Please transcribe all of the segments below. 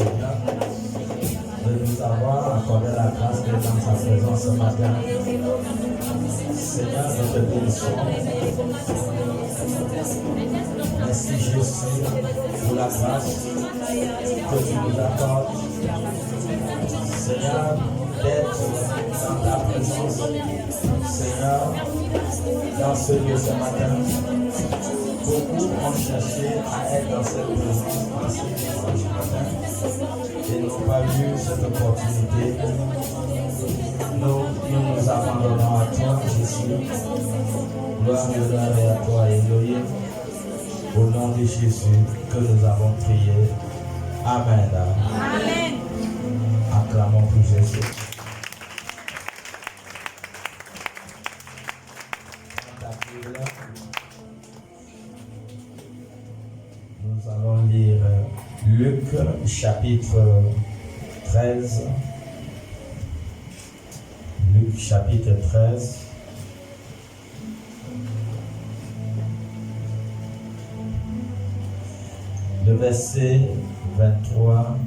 Seigneur de nous avoir accordé la grâce d'être dans sa présence ce matin. Seigneur, nous te bénissons. Merci Jésus pour la grâce que tu nous accordes. Seigneur, d'être dans ta présence. Seigneur, dans ce lieu ce matin. Beaucoup ont cherché à être dans cette présence ce matin et n'ont pas eu cette opportunité. Nous abandonnons à toi, Jésus. Gloire et honneur est à toi, Elohim. Au nom de Jésus que nous avons prié. Amen. Amen. Acclamons pour Jésus. Nous allons lire Luc chapitre 13. Luc chapitre 13. Le verset 23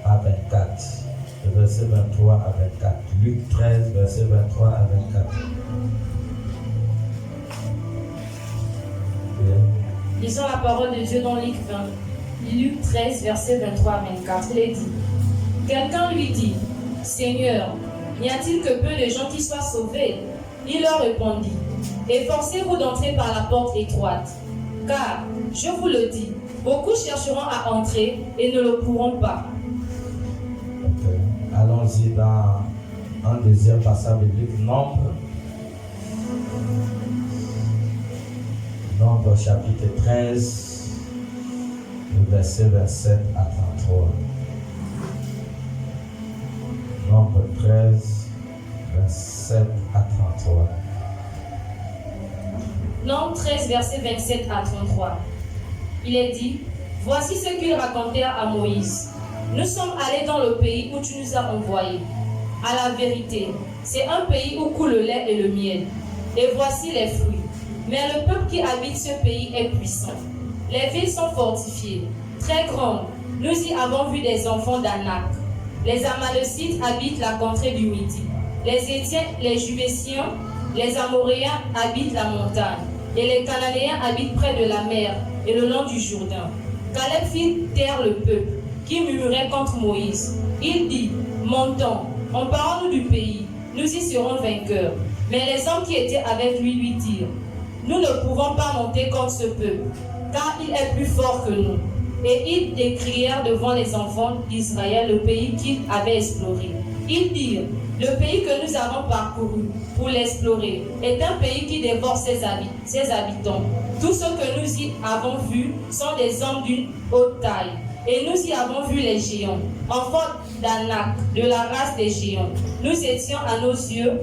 à 24. Le verset 23 à 24. Luc 13, verset 23 à 24. Lisons la parole de Dieu dans Luc 13, verset 23 à 24. Il est dit, quelqu'un lui dit, Seigneur, n'y a-t-il que peu de gens qui soient sauvés? Il leur répondit, efforcez-vous d'entrer par la porte étroite, car, je vous le dis, beaucoup chercheront à entrer et ne le pourront pas. Okay. Allons-y dans un deuxième passage biblique, Nombre chapitre 13, le verset 27 à 33. Nombre 13, 27 à 33. Nombre 13, verset 27 à 33. Il est dit, voici ce qu'ils racontèrent à Moïse. Nous sommes allés dans le pays où tu nous as envoyés. À la vérité, c'est un pays où coule le lait et le miel. Et voici les fruits. Mais le peuple qui habite ce pays est puissant. Les villes sont fortifiées, très grandes. Nous y avons vu des enfants d'Anak. Les Amalécites habitent la contrée du Midi. Les Étiens, les Jubésiens, les Amoréens habitent la montagne. Et les Cananéens habitent près de la mer et le long du Jourdain. Caleb fit taire le peuple, qui murmurait contre Moïse. Il dit, montons, emparons-nous du pays, nous y serons vainqueurs. Mais les hommes qui étaient avec lui dirent, nous ne pouvons pas monter contre ce peuple, car il est plus fort que nous. Et ils décrièrent devant les enfants d'Israël le pays qu'ils avaient exploré. Ils dirent, le pays que nous avons parcouru pour l'explorer est un pays qui dévore ses habitants. Tous ceux que nous y avons vus sont des hommes d'une haute taille. Et nous y avons vu les géants, enfants d'Anak, de la race des géants. Nous étions à nos yeux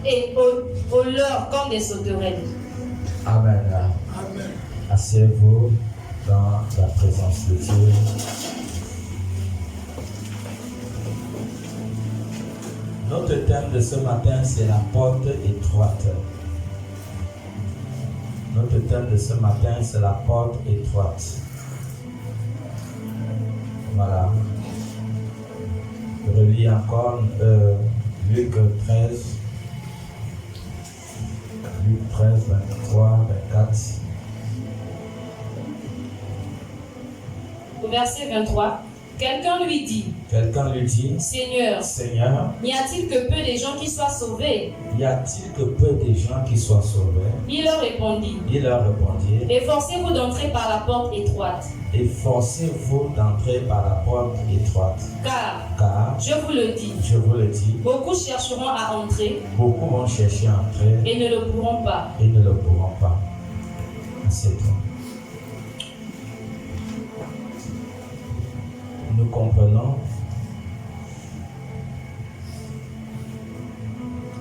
et au leur comme des sauterelles. Amen. Amen. Asseyez-vous dans la présence de Dieu. Notre thème de ce matin, c'est la porte étroite. Notre thème de ce matin, c'est la porte étroite. Voilà. Je relis encore Luc 13. Luc 13, 23, 24. Au verset 23, quelqu'un lui dit, Seigneur, n'y a-t-il que peu de gens qui soient sauvés? Y a-t-il que peu de gens qui soient sauvés? Il leur répondit, efforcez-vous d'entrer par la porte étroite. Efforcez-vous d'entrer par la porte étroite. Car, je vous le dis, beaucoup chercheront à entrer, beaucoup vont chercher à entrer et ne le pourront pas. Assieds-toi. Nous comprenons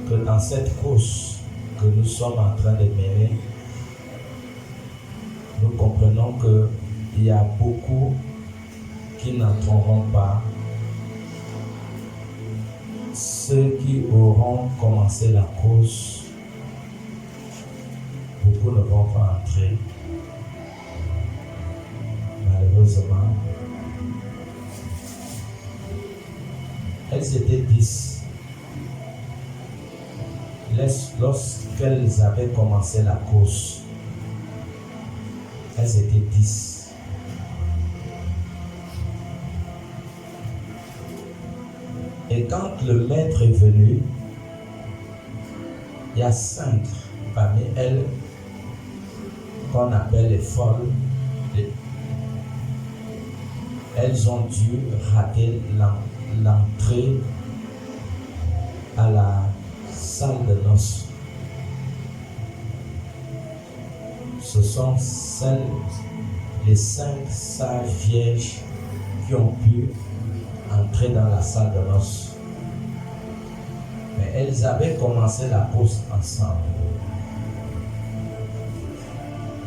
que dans cette course que nous sommes en train de mener, nous comprenons qu'il y a beaucoup qui n'entreront pas. Ceux qui auront commencé la course, beaucoup ne vont pas entrer. malheureusement, elles étaient 10. Lorsqu'elles avaient commencé la course, elles étaient 10. Et quand le maître est venu, il y a 5 parmi elles qu'on appelle les folles. Elles ont dû rater l'entrée à la salle de noces. Ce sont les 5 sages vierges qui ont pu entrer dans la salle de noces. Mais elles avaient commencé la course ensemble.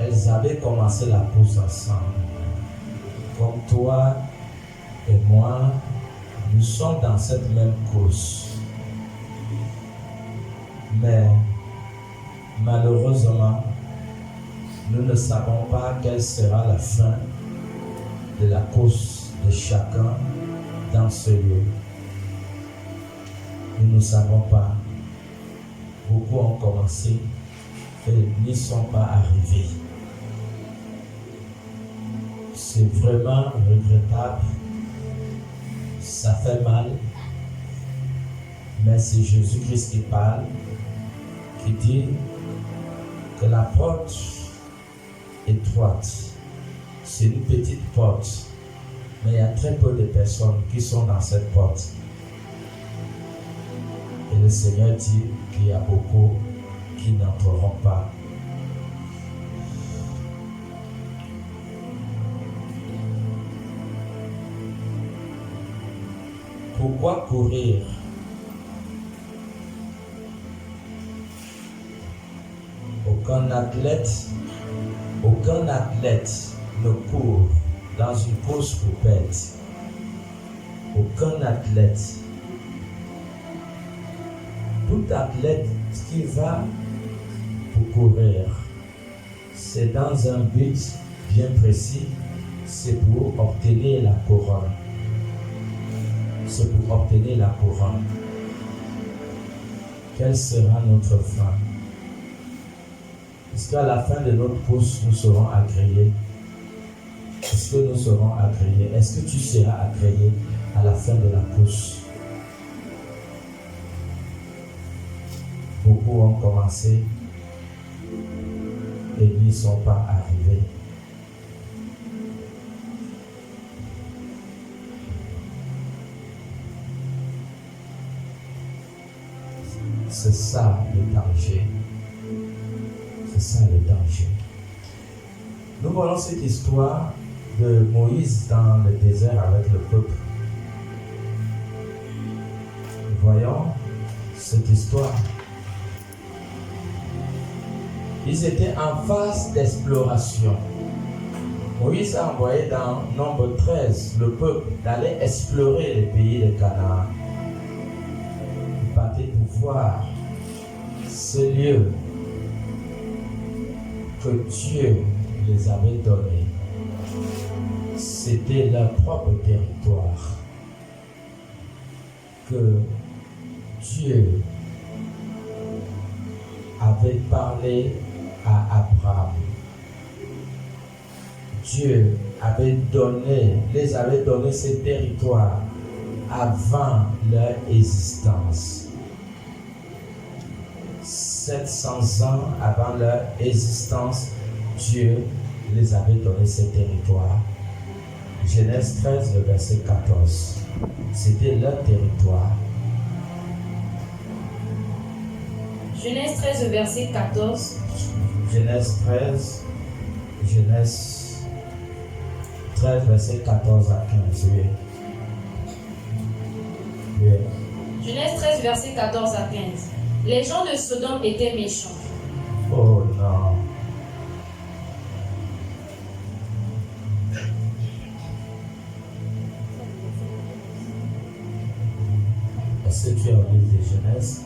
Elles avaient commencé la course ensemble. Comme toi et moi, nous sommes dans cette même course. Mais malheureusement, nous ne savons pas quelle sera la fin de la course de chacun dans ce lieu. Nous ne savons pas. Beaucoup ont commencé et n'y sont pas arrivés. C'est vraiment regrettable. Ça fait mal. Mais c'est Jésus-Christ qui parle, qui dit que la porte étroite, c'est une petite porte, mais il y a très peu de personnes qui sont dans cette porte. Et le Seigneur dit qu'il y a beaucoup qui n'entreront pas. Pourquoi courir? Aucun athlète ne court dans une course pour perdre. Aucun athlète. Tout athlète qui va pour courir, c'est dans un but bien précis, c'est pour obtenir la couronne. C'est pour obtenir la couronne. Quelle sera notre fin? Est-ce qu'à la fin de notre course, nous serons agréés? Est-ce que nous serons agréés? Est-ce que tu seras agréé à la fin de la course? Beaucoup ont commencé et n'y sont pas arrivés. C'est ça le danger. C'est ça le danger. Nous voyons cette histoire de Moïse dans le désert avec le peuple. Voyons cette histoire. Ils étaient en phase d'exploration. Moïse a envoyé dans Nombre 13 le peuple d'aller explorer les pays de Canaan. Ils partaient pour voir ce lieu que Dieu les avait donné. C'était leur propre territoire que Dieu avait parlé à Abraham. Dieu les avait donné ces territoires avant leur existence. 700 ans avant leur existence, Dieu les avait donné ces territoires. Genèse 13, le verset 14. C'était leur territoire. Genèse 13, verset 14. Genèse 13, verset 14 à 15. Oui. Oui. Genèse 13, verset 14 à 15. Les gens de Sodome étaient méchants. Oh non. Est-ce que tu es au livre de Genèse?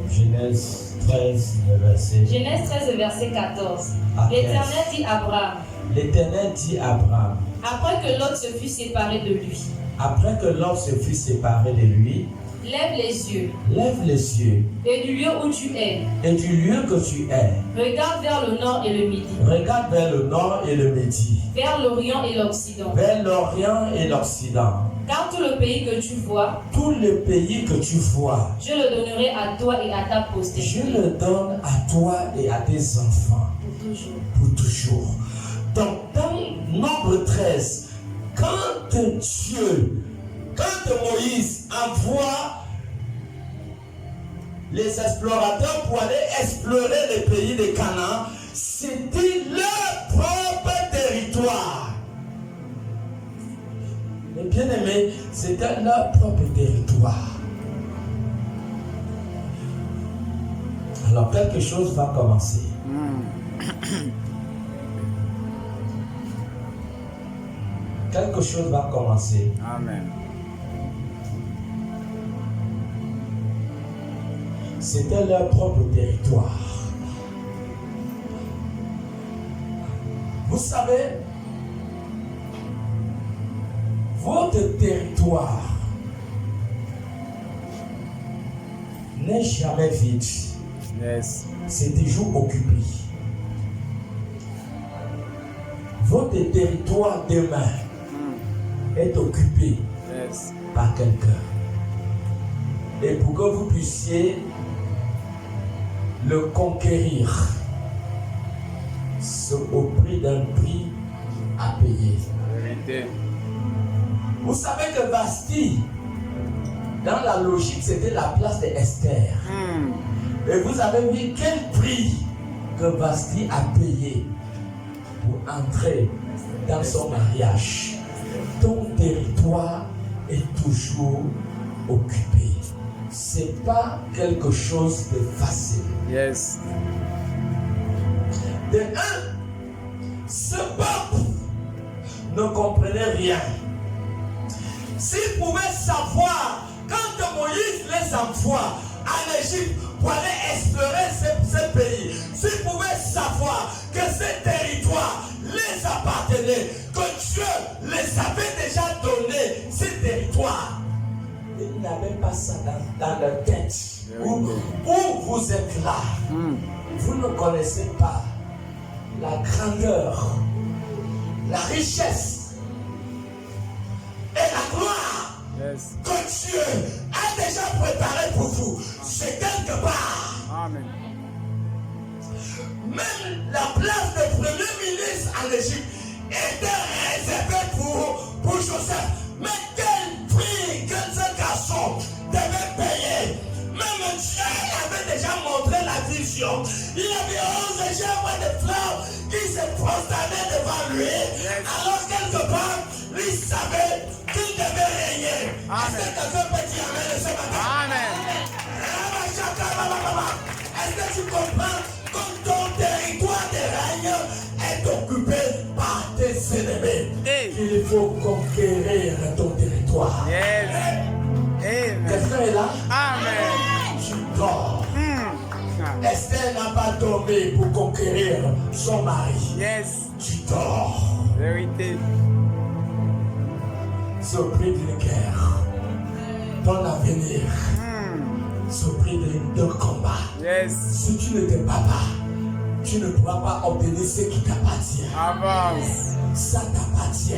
Genèse 13, le verset. Genèse 13, verset 14. À L'Éternel dit à Abraham, L'Éternel dit à Abraham, après que Lot se fut séparé de lui, après que l'homme se fut séparé de lui, lève les yeux, lève les yeux, et du lieu où tu es, et du lieu que tu es, regarde vers le nord et le midi, regarde vers le nord et le midi, vers l'Orient et l'Occident. vers l'Orient et l'Occident. Car tout le pays que tu vois, Tout le pays que tu vois, je le donnerai à toi et à ta je postérité. le donne à toi et à tes enfants Pour toujours. pour toujours. Donc, dans Nombre 13, quand Moïse envoie les explorateurs pour aller explorer le pays de Canaan, c'était leur propre territoire. Mais bien aimé, c'était leur propre territoire. Alors quelque chose va commencer. Quelque chose va commencer. Amen. C'était leur propre territoire. Vous savez, votre territoire n'est jamais vide. Yes. C'est toujours occupé. Votre territoire demain est occupé Yes. par quelqu'un. Et pour que vous puissiez le conquérir, c'est au prix d'un prix à payer. Vérité. Vous savez que Vasti, dans la logique, c'était la place d'Esther. Et vous avez vu quel prix que Vasti a payé pour entrer dans son mariage. Ton territoire est toujours occupé. C'est pas quelque chose de facile. Yes. De un, ce peuple ne comprenait rien. S'il pouvait savoir, quand Moïse les envoie en Égypte pour aller explorer ce pays, s'il pouvait savoir que ce territoire les appartenait, que Dieu les avait déjà donné, ce territoire, ils n'avaient pas ça dans leur tête. Où vous êtes là, vous ne connaissez pas la grandeur, la richesse et la gloire Yes. que Dieu a déjà préparé pour vous. C'est quelque part. Amen. Même la place de premier ministre en Égypte était réservée pour Joseph. Mais quel prix que ce garçon devait payer. Même Dieu avait déjà montré la vision. Il avait 11 chèvres de fleurs qui se prosternaient devant lui. Alors quelque part, il savait qu'il devait régner. Est-ce que quelqu'un peut dire amen ce matin? Amen. Est-ce que tu comprends que ton territoire de règne est occupé par tes ennemis? Hey. Il faut conquérir ton territoire. Yes. Amen. Quelqu'un est là? Amen. Tu dors. Esther n'a pas dormi pour conquérir son mari. Yes. Tu dors. Vérité. C'est au prix d'une guerre. Ton avenir, c'est au prix d'un combat. Yes. Si tu ne te bats pas, tu ne pourras pas obtenir ce qui t'appartient. Avance. Ça t'appartient.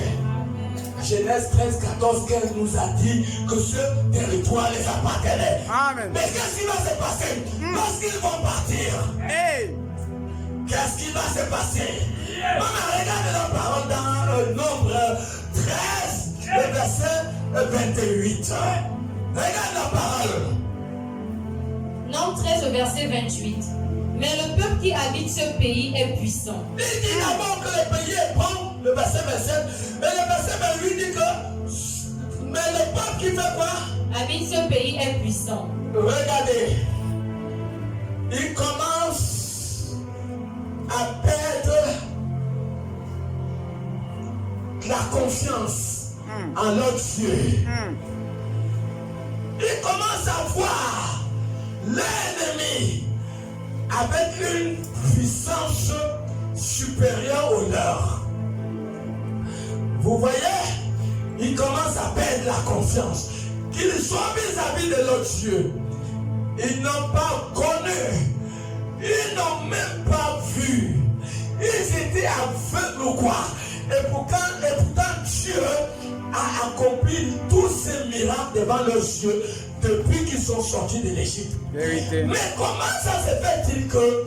Genèse 13, 14, 15 nous a dit que ce territoire les appartenait. Amen. Mais qu'est-ce qui va se passer lorsqu'ils vont partir? Hey. Qu'est-ce qui va se passer? On regarde la parole dans Nombre 13, le verset 28. Regarde la parole. Nombre 13, verset 28. Mais le peuple qui habite ce pays est puissant. Il dit d'abord que le pays est bon, le verset 27. Et le verset 28 dit que mais le peuple qui fait quoi? Habite ce pays est puissant. Regardez, il commence à perdre la confiance en leur Dieu. Il commence à voir l'ennemi avec une puissance supérieure au leur. Vous voyez, ils commencent à perdre la confiance. Qu'ils soient vis-à-vis de leur Dieu. Ils n'ont pas connu. Ils n'ont même pas vu. Ils étaient aveugles ou quoi. Et pourtant Dieu a accompli tous ces miracles devant leurs yeux depuis qu'ils sont sortis de l'Égypte. Vérité. Mais comment ça se fait-il que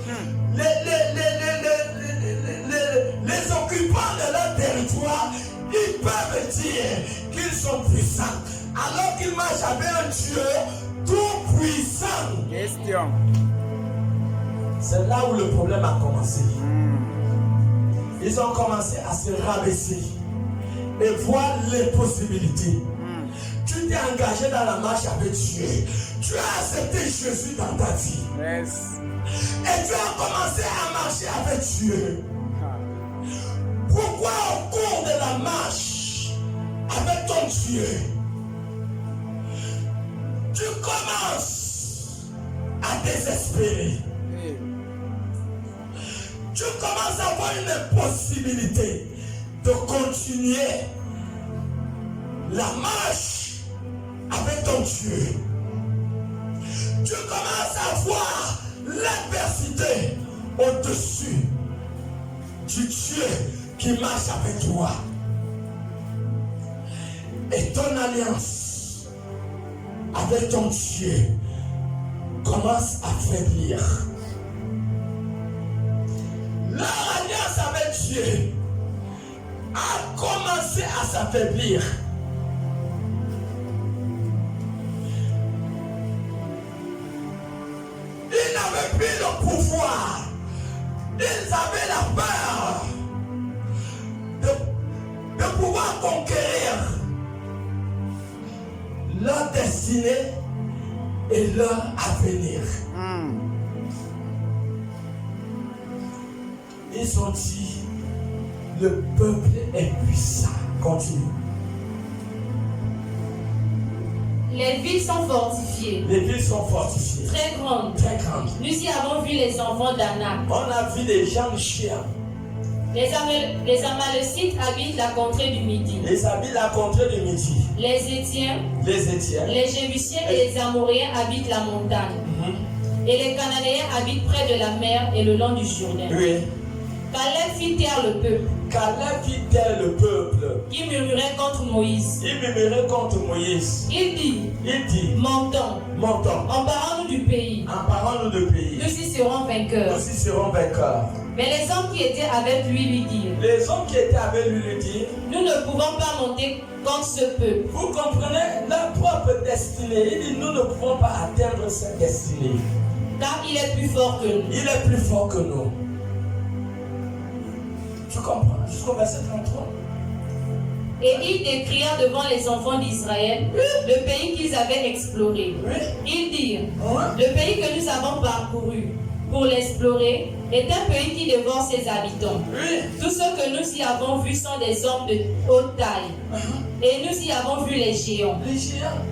les occupants de leur territoire, ils peuvent dire qu'ils sont puissants alors qu'ils marchent avec un Dieu tout puissant? Question. C'est là où le problème a commencé. Ils ont commencé à se rabaisser et voir les possibilités. Tu t'es engagé dans la marche avec Dieu. Tu as accepté Jésus dans ta vie. Yes. Et tu as commencé à marcher avec Dieu. Pourquoi au cours de la marche avec ton Dieu, tu commences à désespérer? Tu commences à avoir une impossibilité de continuer la marche avec ton Dieu. Tu commences à voir l'adversité au-dessus du Dieu qui marche avec toi. Et ton alliance avec ton Dieu commence à faiblir. Leur alliance avec Dieu a commencé à s'affaiblir. Ils n'avaient plus le pouvoir. Ils avaient la peur de pouvoir conquérir leur destinée et leur avenir. Ils ont dit, le peuple est puissant. Continue. Les villes sont fortifiées. Les villes sont fortifiées. Très grandes. Très grandes. Nous y avons vu les enfants d'Anak. On a vu des gens chiens. Les Amalécites habitent la contrée du Midi. Ils habitent la contrée du Midi. Les Étiens, les Jébusiens et les Amoréens habitent la montagne. Et les Cananéens habitent près de la mer et le long du Jourdain. Oui. Caleb fit taire le peuple. Caleb fit taire le peuple. Qui murmurait contre Moïse. Il murmurait contre Moïse. Il dit, montons. Emparons-nous du pays. Emparons-nous du pays. Nous y serons vainqueurs. Nous y serons vainqueurs. Mais les hommes qui étaient avec lui dirent. Les hommes qui étaient avec lui dirent. Nous ne pouvons pas monter contre ce peuple. Vous comprenez leur propre destinée. Il dit, nous ne pouvons pas atteindre cette destinée. Car il est plus fort que nous. Il est plus fort que nous. Tu comprends? Jusqu'au verset 33. Et ils décrièrent devant les enfants d'Israël le pays qu'ils avaient exploré. Ils dirent, le pays que nous avons parcouru pour l'explorer est un pays qui dévore ses habitants. Tous ceux que nous y avons vus sont des hommes de haute taille. Et nous y avons vu les géants.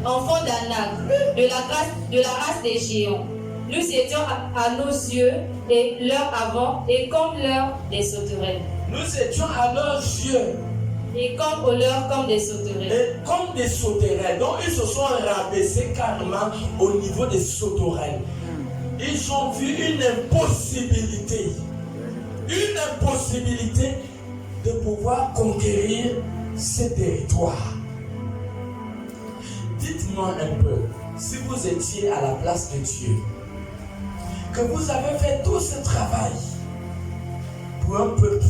Enfants d'Anak, de la race des géants. Nous étions à nos yeux et leur avant et comme leur des sauterelles. Nous étions à leurs yeux. Et comme au leur comme des sauterelles. Et comme des sauterelles. Donc ils se sont rabaissés carrément au niveau des sauterelles. Ils ont vu une impossibilité. Une impossibilité de pouvoir conquérir ces territoires. Dites-moi un peu, si vous étiez à la place de Dieu, que vous avez fait tout ce travail pour un peuple,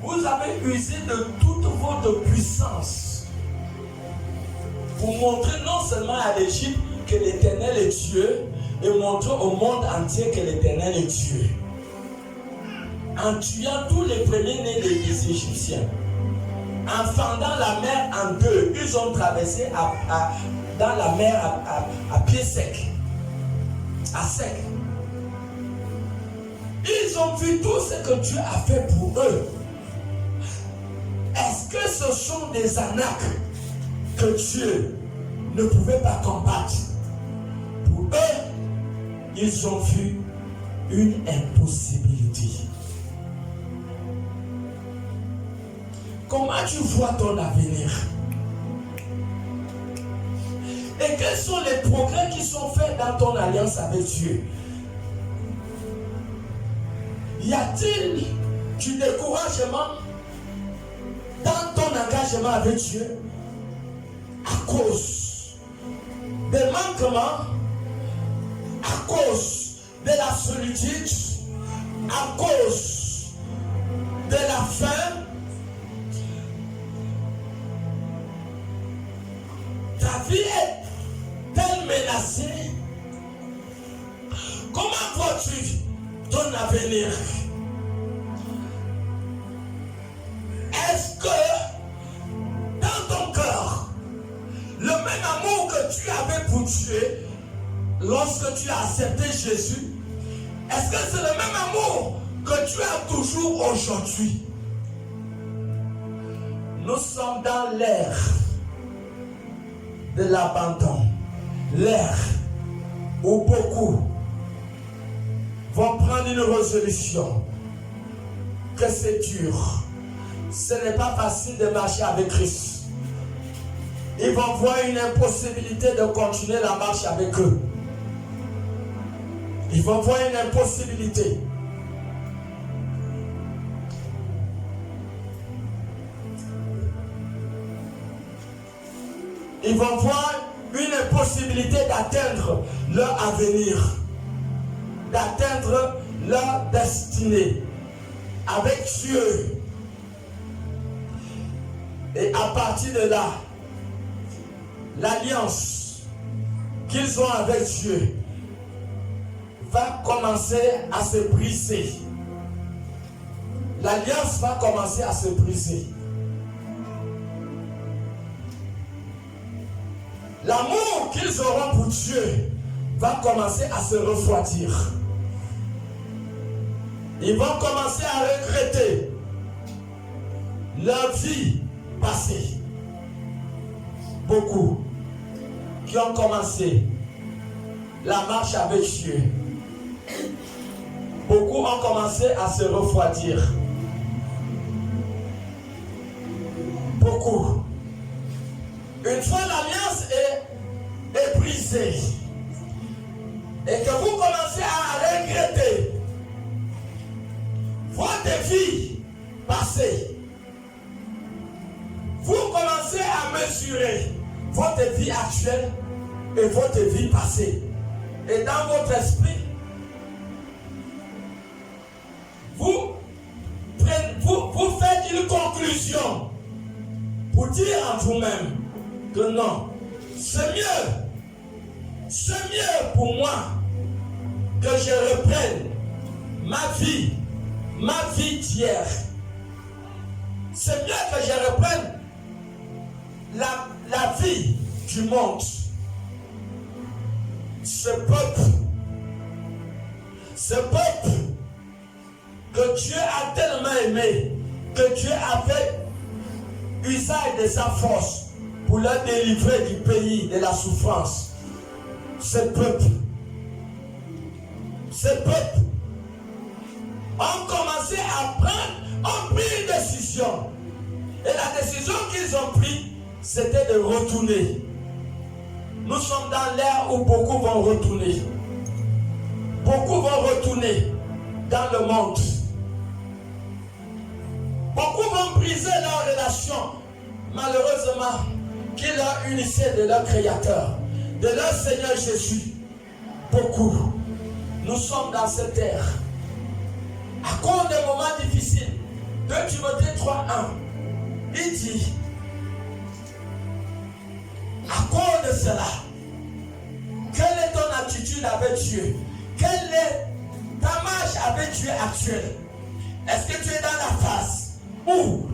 vous avez usé de toute votre puissance pour montrer non seulement à l'Égypte que l'Éternel est Dieu, et montrer au monde entier que l'Éternel est Dieu. En tuant tous les premiers-nés des Égyptiens, en fendant la mer en deux, ils ont traversé dans la mer à pied sec, à sec. Ils ont vu tout ce que Dieu a fait pour eux. Est-ce que ce sont des Anak que Dieu ne pouvait pas combattre? Pour eux, ils ont vu une impossibilité. Comment tu vois ton avenir? Et quels sont les progrès qui sont faits dans ton alliance avec Dieu? Y a-t-il du découragement dans ton engagement avec Dieu à cause des manquements, à cause de la solitude, à cause de la faim? Ta vie est-elle menacée? Comment vois-tu ton avenir? Est-ce que dans ton cœur, le même amour que tu avais pour Dieu lorsque tu as accepté Jésus, est-ce que c'est le même amour que tu as toujours aujourd'hui? Nous sommes dans l'ère de l'abandon, l'ère où beaucoup vont prendre une résolution que c'est dur. Ce n'est pas facile de marcher avec Christ. Ils vont voir une impossibilité de continuer la marche avec eux. Ils vont voir une impossibilité. Ils vont voir une impossibilité d'atteindre leur avenir, d'atteindre leur destinée avec Dieu. Et à partir de là, l'alliance qu'ils ont avec Dieu va commencer à se briser. L'alliance va commencer à se briser. L'amour qu'ils auront pour Dieu va commencer à se refroidir. Ils vont commencer à regretter leur vie passée. Beaucoup qui ont commencé la marche avec Dieu, beaucoup ont commencé à se refroidir. Beaucoup. Une fois l'alliance est brisée et que vous commencez à regretter votre vie passée, vous commencez à mesurer votre vie actuelle et votre vie passée. Et dans votre esprit, vous faites une conclusion pour dire en vous-même que non, c'est mieux pour moi que je reprenne ma vie d'hier. C'est mieux que je reprenne la vie du monde. Ce peuple que Dieu a tellement aimé, que Dieu a fait usage de sa force pour leur délivrer du pays de la souffrance. Ce peuple ont commencé à ont pris une décision. Et la décision qu'ils ont prise, c'était de retourner. Nous sommes dans l'ère où beaucoup vont retourner. Beaucoup vont retourner dans le monde. Beaucoup vont briser leur relation, malheureusement, qui leur unissait de leur Créateur, de leur Seigneur Jésus. Beaucoup. Nous sommes dans cette ère. À cause des moments difficiles, 2 Timothée 3:1, il dit, à cause de cela, quelle est ton attitude avec Dieu? Quelle est ta marche avec Dieu actuelle? Est-ce que tu es dans la phase où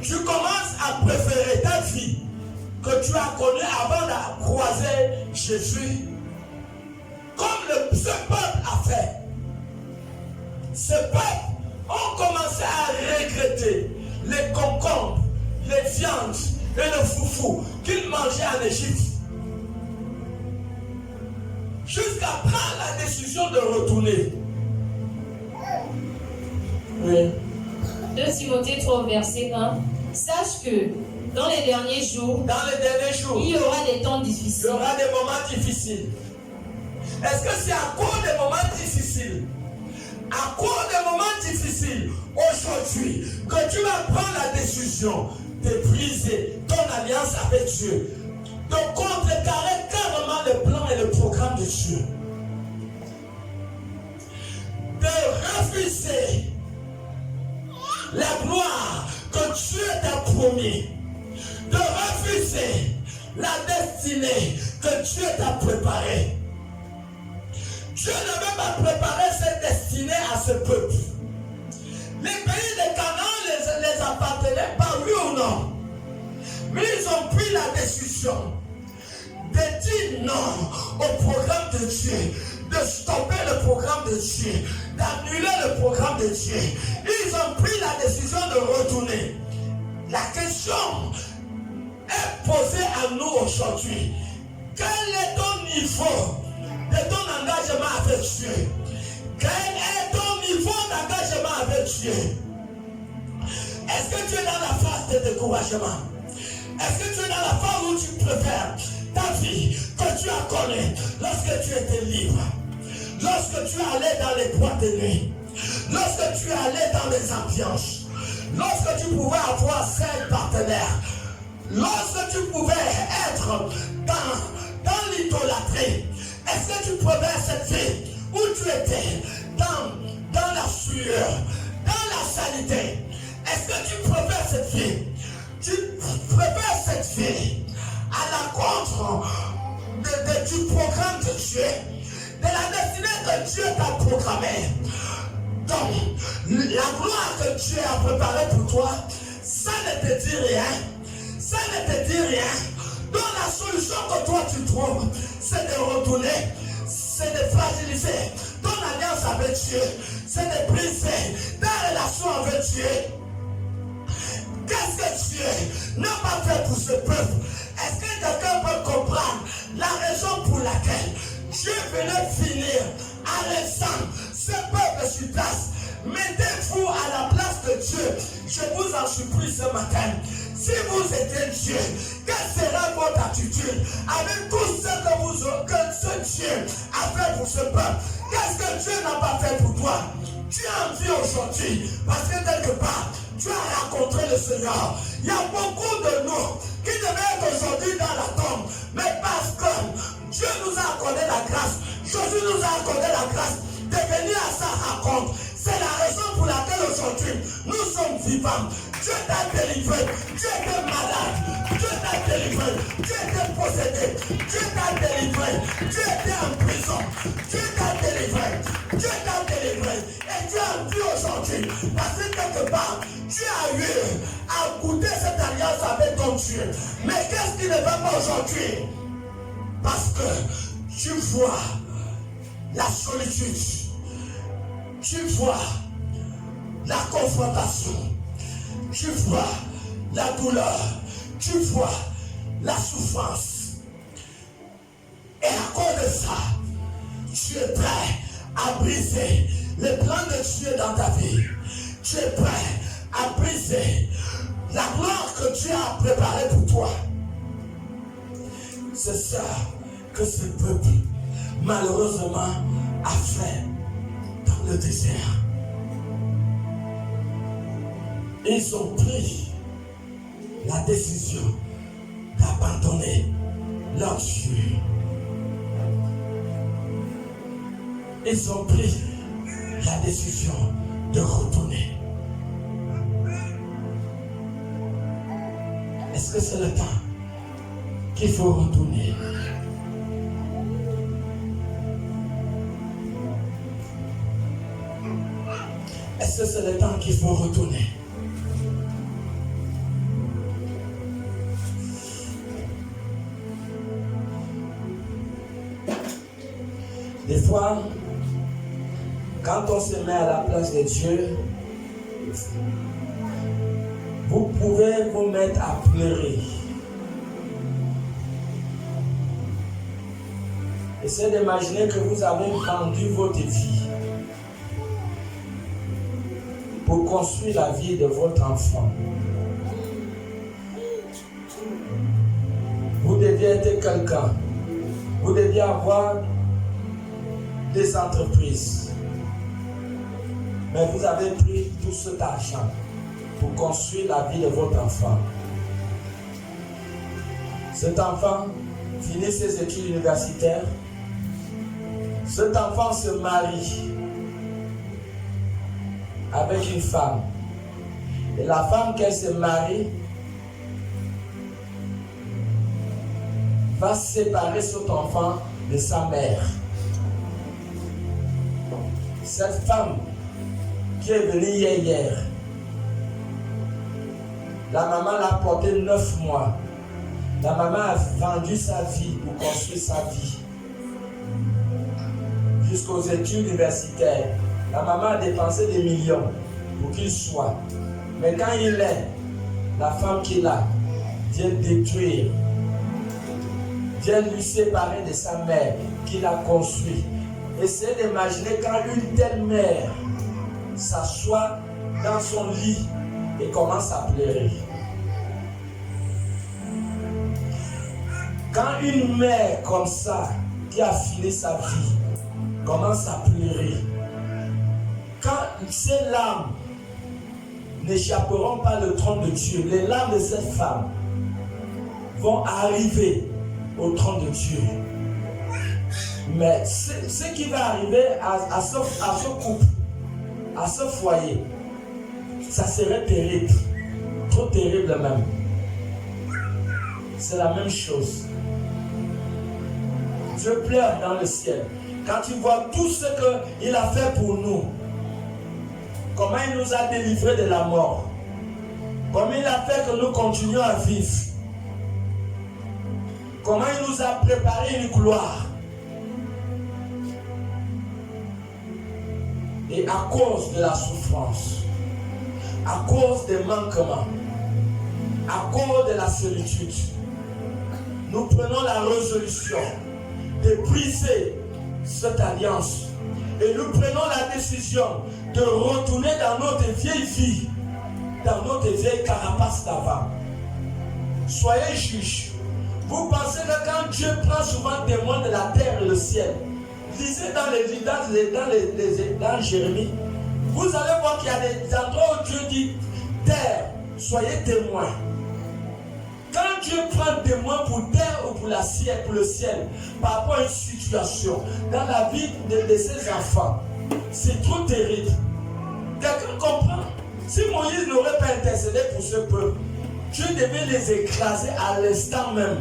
tu commences à préférer ta vie que tu as connue avant de croiser Jésus, comme ce peuple a fait? Ce peuple ont commencé à regretter les concombres, les viandes et le foufou qu'ils mangeaient en Égypte. Juste jusqu'à prendre la décision de retourner. Oui. 2 Timothée 3, verset 1. Sache que dans les derniers jours, il y aura des temps difficiles. Il y aura des moments difficiles. Est-ce que c'est à cause des moments difficiles, à cause des moments difficiles aujourd'hui, que tu vas prendre la décision de briser ton alliance avec Dieu, de contrecarrer carrément le plan et le programme de Dieu, de refuser la gloire que Dieu t'a promis, de refuser la destinée que Dieu t'a préparée. Dieu ne veut pas préparer cette destinée à ce peuple. Les pays de Canaan les appartenaient pas, oui ou non? Mais ils ont pris la décision de dire non au programme de Dieu, de stopper le programme de Dieu, d'annuler le programme de Dieu. Ils ont pris la décision de retourner. La question est posée à nous aujourd'hui. Quel est ton niveau de ton engagement avec Dieu? Quel est ton niveau d'engagement avec Dieu? Est-ce que tu es dans la phase de découragement? Est-ce que tu es dans la phase où tu préfères ta vie que tu as connue lorsque tu étais libre, lorsque tu allais dans les boîtes de nuit, lorsque tu allais dans les ambiances, lorsque tu pouvais avoir 5 partenaires, lorsque tu pouvais être dans l'idolâtrie? Est-ce que tu préfères cette vie où tu étais dans la sueur, dans la saleté? Est-ce que tu préfères cette vie? Tu préfères cette vie à l'encontre du programme de Dieu, de la destinée que Dieu t'a programmée? Donc, la gloire que Dieu a préparée pour toi, ça ne te dit rien. Ça ne te dit rien. Donc la solution que toi tu trouves, c'est de retourner, c'est de fragiliser ton alliance avec Dieu, c'est de briser ta relation avec Dieu. Qu'est-ce que Dieu n'a pas fait pour ce peuple? Est-ce que quelqu'un peut comprendre la raison pour laquelle Dieu venait finir à l'instant ce peuple sur place? Mettez-vous à la place de Dieu. Je vous en supplie ce matin. Si vous étiez Dieu, quelle sera votre attitude avec tout ce que ce Dieu a fait pour ce peuple? Qu'est-ce que Dieu n'a pas fait pour toi? Tu as envie aujourd'hui parce que quelque part, tu as rencontré le Seigneur. Il y a beaucoup de nous qui devaient être aujourd'hui dans la tombe, mais parce que Dieu nous a accordé la grâce, Jésus nous a accordé la grâce de venir à sa rencontre. C'est la raison pour laquelle aujourd'hui nous sommes vivants. Dieu t'a délivré, Dieu était malade, Dieu t'a délivré, Dieu était possédé, Dieu t'a délivré, Dieu était en prison, Dieu t'a délivré, Dieu t'a délivré. Et tu as vu aujourd'hui, parce que quelque part, tu as eu à goûter cette alliance avec ton Dieu. Mais qu'est-ce qui ne va pas aujourd'hui? Parce que tu vois la solitude, tu vois la confrontation, tu vois la douleur, tu vois la souffrance. Et à cause de ça, tu es prêt à briser les plans de Dieu dans ta vie. Tu es prêt à briser la gloire que Dieu a préparée pour toi. C'est ça que ce peuple, malheureusement, a fait dans le désert. Ils ont pris la décision d'abandonner leur Dieu. Ils ont pris la décision de retourner. Est-ce que c'est le temps qu'il faut retourner? Est-ce que c'est le temps qu'il faut retourner? Des fois, quand on se met à la place de Dieu, vous pouvez vous mettre à pleurer. Essayez d'imaginer que vous avez vendu votre vie pour construire la vie de votre enfant. Vous deviez être quelqu'un. Vous deviez avoir des entreprises. Mais vous avez pris tout cet argent pour construire la vie de votre enfant. Cet enfant finit ses études universitaires. Cet enfant se marie avec une femme. Et la femme qu'elle se marie va séparer cet enfant de sa mère. Cette femme qui est venue hier, la maman l'a portée 9 mois. La maman a vendu sa vie pour construire sa vie. Jusqu'aux études universitaires. La maman a dépensé des millions pour qu'il soit. Mais quand il est, la femme qu'il a vient détruire, vient lui séparer de sa mère qu'il a construit. Essayez d'imaginer quand une telle mère s'assoit dans son lit et commence à pleurer. Quand une mère comme ça, qui a fini sa vie, commence à pleurer, quand ces larmes n'échapperont pas le trône de Dieu, les larmes de cette femme vont arriver au trône de Dieu. Mais ce qui va arriver à ce couple, à ce foyer, ça serait terrible, trop terrible même. C'est la même chose. Dieu pleure dans le ciel. Quand tu vois tout ce qu'il a fait pour nous, comment il nous a délivrés de la mort, comment il a fait que nous continuions à vivre, comment il nous a préparé une gloire. Et à cause de la souffrance, à cause des manquements, à cause de la solitude, nous prenons la résolution de briser cette alliance. Et nous prenons la décision de retourner dans notre vieille vie, dans notre vieille carapace d'avant. Soyez juges. Vous pensez que quand Dieu prend souvent témoin de la terre et le ciel, lisez dans Jérémie, vous allez voir qu'il y a des endroits où Dieu dit, terre, soyez témoins. Quand Dieu prend témoin pour terre ou pour le ciel, par rapport à une situation, dans la vie de ses enfants, c'est trop terrible. Quelqu'un comprend? Si Moïse n'aurait pas intercédé pour ce peuple, Dieu devait les écraser à l'instant même.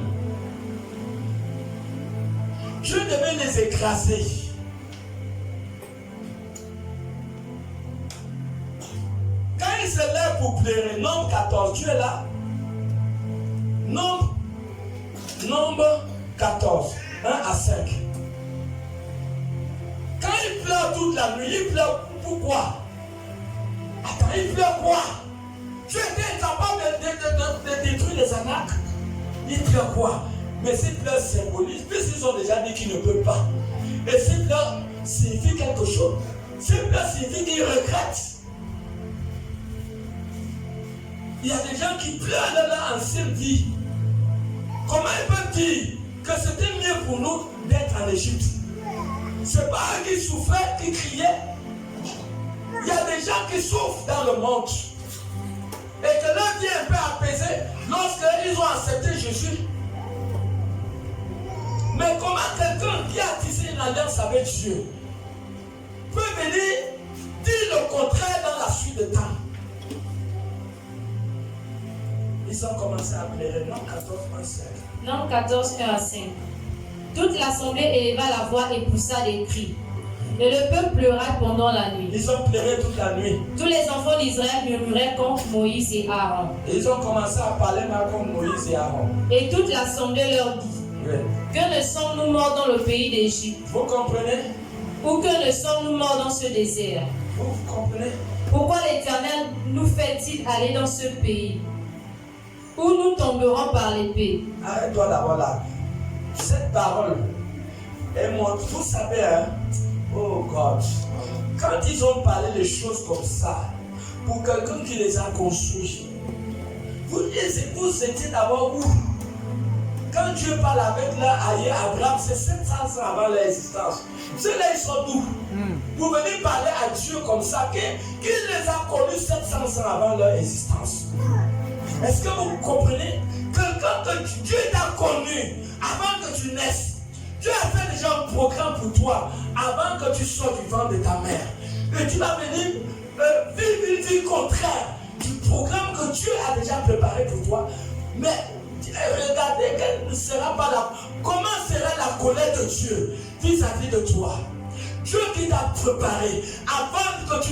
Dieu devait les écraser. Quand il se lève pour pleurer, Nombre 14, Dieu est là. Nombre 14, 1 à 5. Quand il pleure toute la nuit, il pleure pourquoi? Attends, il pleure quoi? Tu étais incapable de détruire les Anacs. Il pleure quoi? Mais ces pleurs symbolisent, puisqu'ils ont déjà dit qu'ils ne peuvent pas. Et ces pleurs signifient quelque chose. Ces pleurs signifient qu'ils regrettent. Il y a des gens qui pleurent de leur ancienne vie. Comment ils peuvent dire que c'était mieux pour nous d'être en Égypte? C'est pas eux qui souffraient, qui criaient. Il y a des gens qui souffrent dans le monde. Et que leur vie est un peu apaisée lorsqu'ils ont accepté Jésus. Mais comment quelqu'un qui a tissé une alliance avec Dieu peut venir dire le contraire dans la suite de temps? Ils ont commencé à pleurer. Nombre 14, 1 à 5. Nombre 14, 1 à 5. Toute l'assemblée éleva la voix et poussa des cris. Et le peuple pleura pendant la nuit. Ils ont pleuré toute la nuit. Tous les enfants d'Israël murmuraient contre Moïse et Aaron. Et ils ont commencé à parler mal contre Moïse et Aaron. Et toute l'assemblée leur dit, Oui. que ne sommes-nous morts dans le pays d'Égypte? Vous comprenez? Ou que ne sommes-nous morts dans ce désert? Vous comprenez? Pourquoi l'Éternel nous fait-il aller dans ce pays où nous tomberons par l'épée? Arrête-toi d'abord là. Cette parole Et moi, vous savez, hein, oh God, quand ils ont parlé des choses comme ça, pour quelqu'un qui les a construits, vous étiez d'abord où? Quand Dieu parle avec là, Abraham, c'est 700 ans avant leur existence. Ceux-là, ils sont d'où? Vous venez parler à Dieu comme ça, qui les a connus 700 ans avant leur existence. Est-ce que vous comprenez? Quelqu'un que Dieu t'a connu avant que tu naisses. Dieu a fait déjà un programme pour toi avant que tu sois du ventre de ta mère. Et tu vas venir vivre une vie contraire du programme que Dieu a déjà préparé pour toi. Mais regardez, quelle ne sera pas là. Comment sera la colère de Dieu vis-à-vis de toi? Dieu qui t'a préparé avant que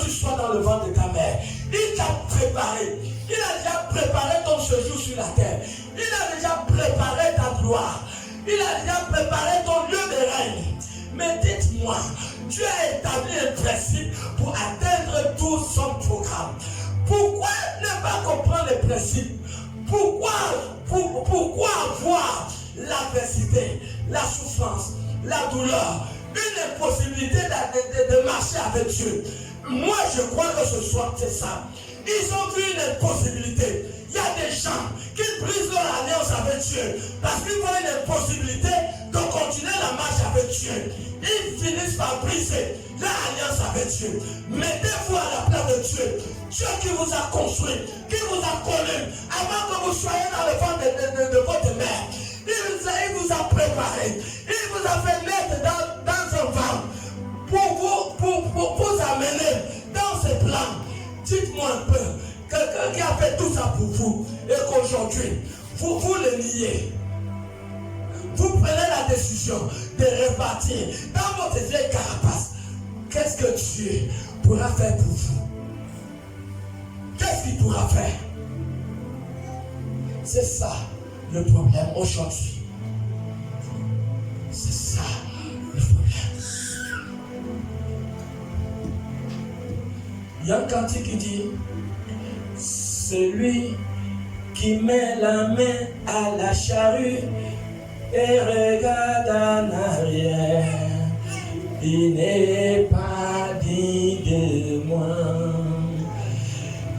tu sois dans le ventre de ta mère, il t'a préparé. Il a déjà préparé ton séjour sur la terre. Il a déjà préparé ta gloire. Il a déjà préparé ton lieu de règne. Mais dites-moi, Dieu a établi un principe pour atteindre tout son programme. Pourquoi ne pas comprendre les principes? Pourquoi avoir l'adversité, la souffrance, la douleur, une impossibilité de marcher avec Dieu? Moi, je crois que ce soir, c'est ça. Ils ont vu une impossibilité. Il y a des gens qui brisent leur alliance avec Dieu parce qu'ils voient une impossibilité de continuer la marche avec Dieu. Ils finissent par briser leur alliance avec Dieu. Mettez-vous à la place de Dieu. Dieu qui vous a construit, qui vous a connu avant que vous soyez dans le ventre de votre mère. Il vous a préparé. Il vous a fait naître dans un ventre pour vous amener dans ses plans. Dites-moi un peu, quelqu'un qui a fait tout ça pour vous et qu'aujourd'hui, vous le niez. Vous prenez la décision de repartir dans votre vieille carapace. Qu'est-ce que Dieu pourra faire pour vous? Qu'est-ce qu'il pourra faire? C'est ça le problème aujourd'hui. C'est ça le problème. Il y a un cantique qui dit: celui qui met la main à la charrue et regarde en arrière, il n'est pas digne de moi.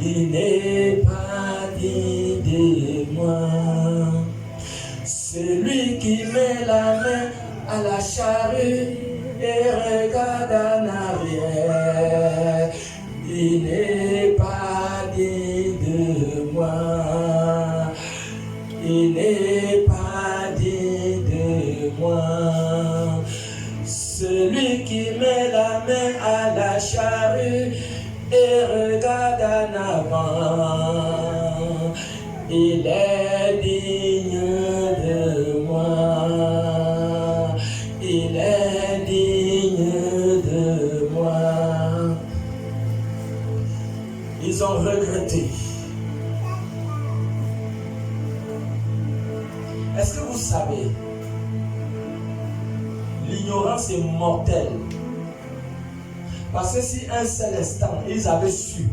Il n'est pas digne de moi. Celui qui met la main à la charrue et regarde en arrière, il n'est pas digne de moi. Il n'est pas digne de moi. Celui qui met la main à la charrue et regarde en avant, il est digne de moi. Il est digne de moi. Ils ont regretté. Est-ce que vous savez, l'ignorance est mortelle? Parce que si un seul instant, ils avaient su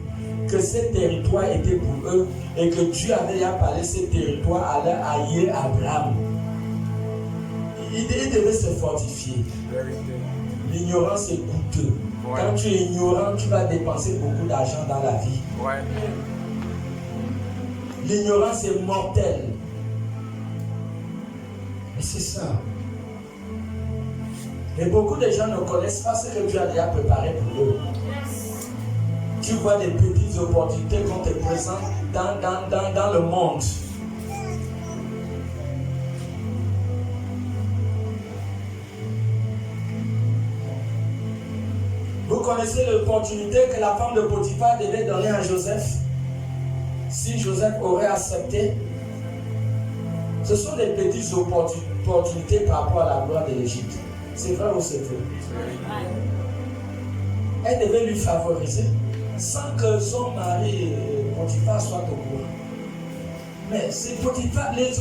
que ces territoires étaient pour eux et que Dieu avait déjà parlé de ces territoires à leur allié Abraham, ils devaient se fortifier. L'ignorance est coûteuse. Ouais. Quand tu es ignorant, tu vas dépenser beaucoup d'argent dans la vie. Ouais. L'ignorance est mortelle. Et c'est ça. Et beaucoup de gens ne connaissent pas ce que Dieu a déjà préparé pour eux. Tu vois des petites opportunités qu'on te présente dans le monde. Vous connaissez l'opportunité que la femme de Potiphar devait donner à Joseph si Joseph aurait accepté. Ce sont des petites opportunités par rapport à la gloire de l'Égypte. C'est vrai ou c'est faux? Elle devait lui favoriser sans que son mari Potiphar soit au courant. Mais c'est Potiphar, les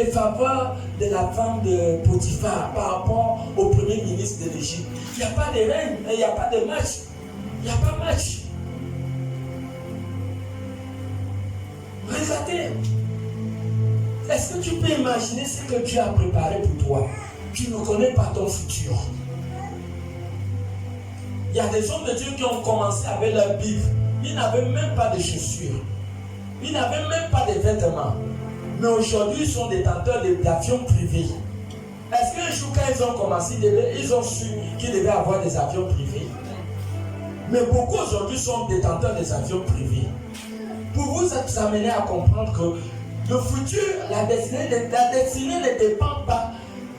faveurs de la femme de Potiphar par rapport au premier ministre de l'Égypte. Il n'y a pas de règne, il n'y a pas de match. Il n'y a pas de match. Regardez. Est-ce que tu peux imaginer ce que Dieu a préparé pour toi? tu ne connais pas ton futur. Il y a des hommes de Dieu qui ont commencé avec leur Bible. Ils n'avaient même pas de chaussures. Ils n'avaient même pas de vêtements. Mais aujourd'hui, ils sont détenteurs d'avions privés. Est-ce qu'un jour, quand ils ont commencé, ils ont su qu'ils devaient avoir des avions privés? Mais beaucoup aujourd'hui sont détenteurs des avions privés. Pour vous amener à comprendre que le futur, la destinée ne dépend pas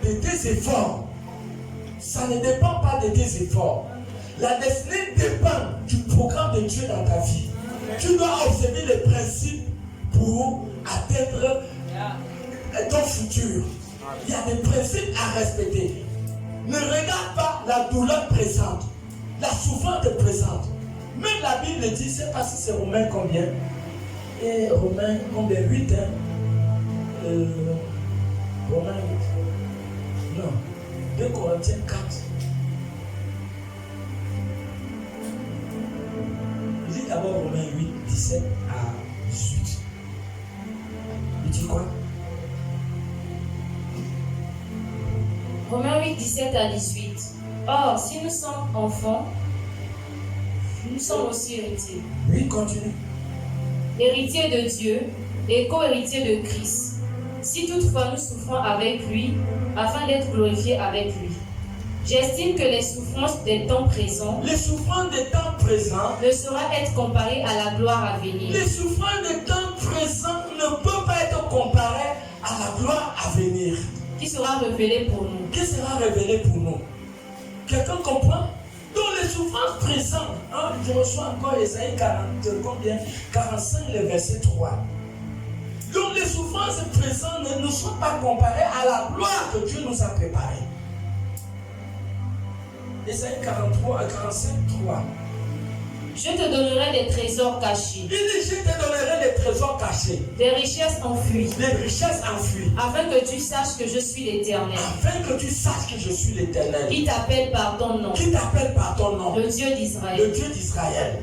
de tes efforts. Ça ne dépend pas de tes efforts. La destinée dépend du programme de Dieu dans ta vie. Tu dois observer les principes pour atteindre ton futur. Il y a des principes à respecter. Ne regarde pas la douleur présente, la souffrance présente. Même la Bible dit, je ne sais pas si c'est Romains combien. Et Romains combien? 8, hein? Romains 8. Non. 2 Corinthiens 4. Il dit d'abord Romains 8, 17 à 18. Il dit quoi? Romains 8, 17 à 18. Or, si nous sommes enfants, nous sommes aussi héritiers. Oui, continue. Héritiers de Dieu et co-héritiers de Christ. Si toutefois nous souffrons avec lui, afin d'être glorifiés avec lui. J'estime que les souffrances des temps présents Les souffrances des temps présents, ne sauraient être comparées à la gloire à venir. les souffrances des temps présents ne peuvent pas être comparées à la gloire à venir. Qui sera révélée pour nous. Qui sera révélé pour nous? Quelqu'un comprend? Donc les souffrances présentes, hein, je reçois encore Esaïe 45, le verset 3. Donc les souffrances présentes ne sont pas comparées à la gloire que Dieu nous a préparée. Esaïe 45, 3. Je te donnerai des trésors cachés, Il dit, je te donnerai des trésors cachés, des richesses enfouies, des richesses enfuies, afin que tu saches que je suis l'Éternel, afin que tu saches que je suis l'Éternel, qui t'appelle par ton nom, qui t'appelle par ton nom, le Dieu le d'Israël. Dieu d'Israël.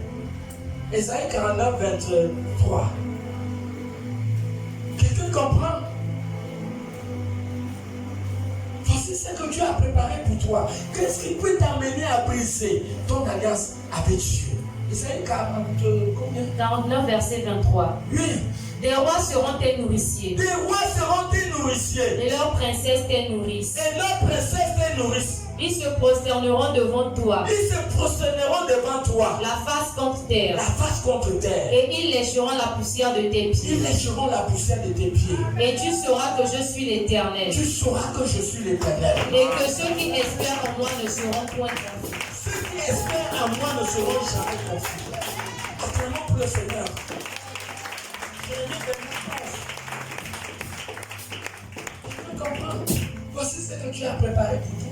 Esaïe 49, 23. Quelqu'un comprend? Voici ce que Dieu a préparé pour toi. Qu'est-ce qui peut t'amener à briser ton alliance avec Dieu? Esaïe 49, verset 23. Oui. Des rois seront tes nourriciers, Des rois seront tes nourriciers, et leurs princesses tes nourrices. et leurs princesses tes nourrices. Ils se prosterneront devant toi, Ils se prosterneront devant toi, la face contre terre, la face contre terre. et ils lécheront la poussière de tes pieds. Ils lécheront la poussière de tes pieds. Et tu sauras que je suis l'Éternel, Tu sauras que je suis l'Éternel. et que ceux qui espèrent en moi ne seront point confus. Ceux qui espèrent en moi ne seront jamais confus. Acclamons pour le Seigneur. Jérémie 29. Tu comprends? Voici ce que tu as préparé pour toi.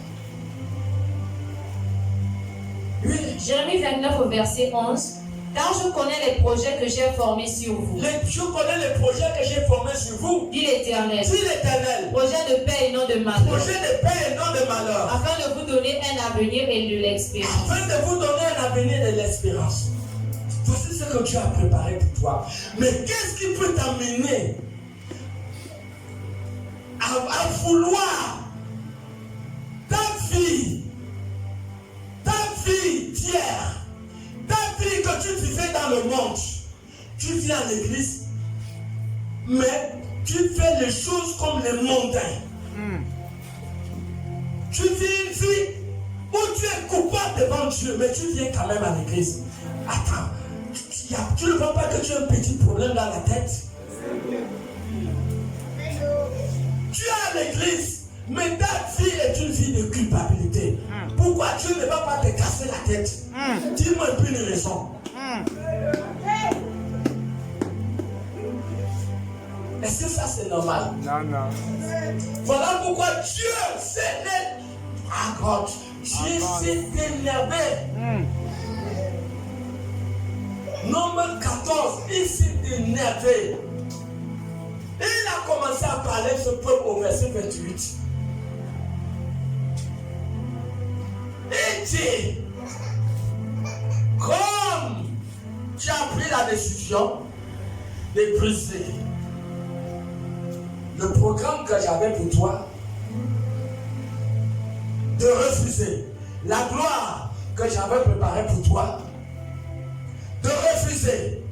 Oui. Jérémie 29 au verset 11. Car je connais les projets que j'ai formés sur vous, Je connais les projets que j'ai formés sur vous. dit l'Éternel. Dis l'Éternel. Projet de paix et non de malheur, Projet de paix et non de malheur. afin de vous donner un avenir et de l'espérance. Afin de vous donner un avenir et de l'espérance. Voici ce que Dieu a préparé pour toi. Mais qu'est-ce qui peut t'amener à vouloir ta vie d'hier, ta vie que tu vivais dans le monde? Tu viens à l'église, mais tu fais les choses comme les mondains. Tu vis une vie où tu es coupable devant Dieu, mais tu viens quand même à l'église. Attends, tu ne vois pas que tu as un petit problème dans la tête? Tu es à l'église, mais ta vie est une vie de culpabilité. Pourquoi Dieu ne va pas te casser la tête? Dis-moi un peu une raison. Est-ce que ça c'est normal? Non, non. Voilà pourquoi Dieu s'est Dieu s'est énervé. Nombre 14, il s'est énervé. Et il a commencé à parler ce peuple au verset 28. Il dit, comme tu as pris la décision de briser le programme que j'avais pour toi, de refuser la gloire que j'avais préparée pour toi, de refuser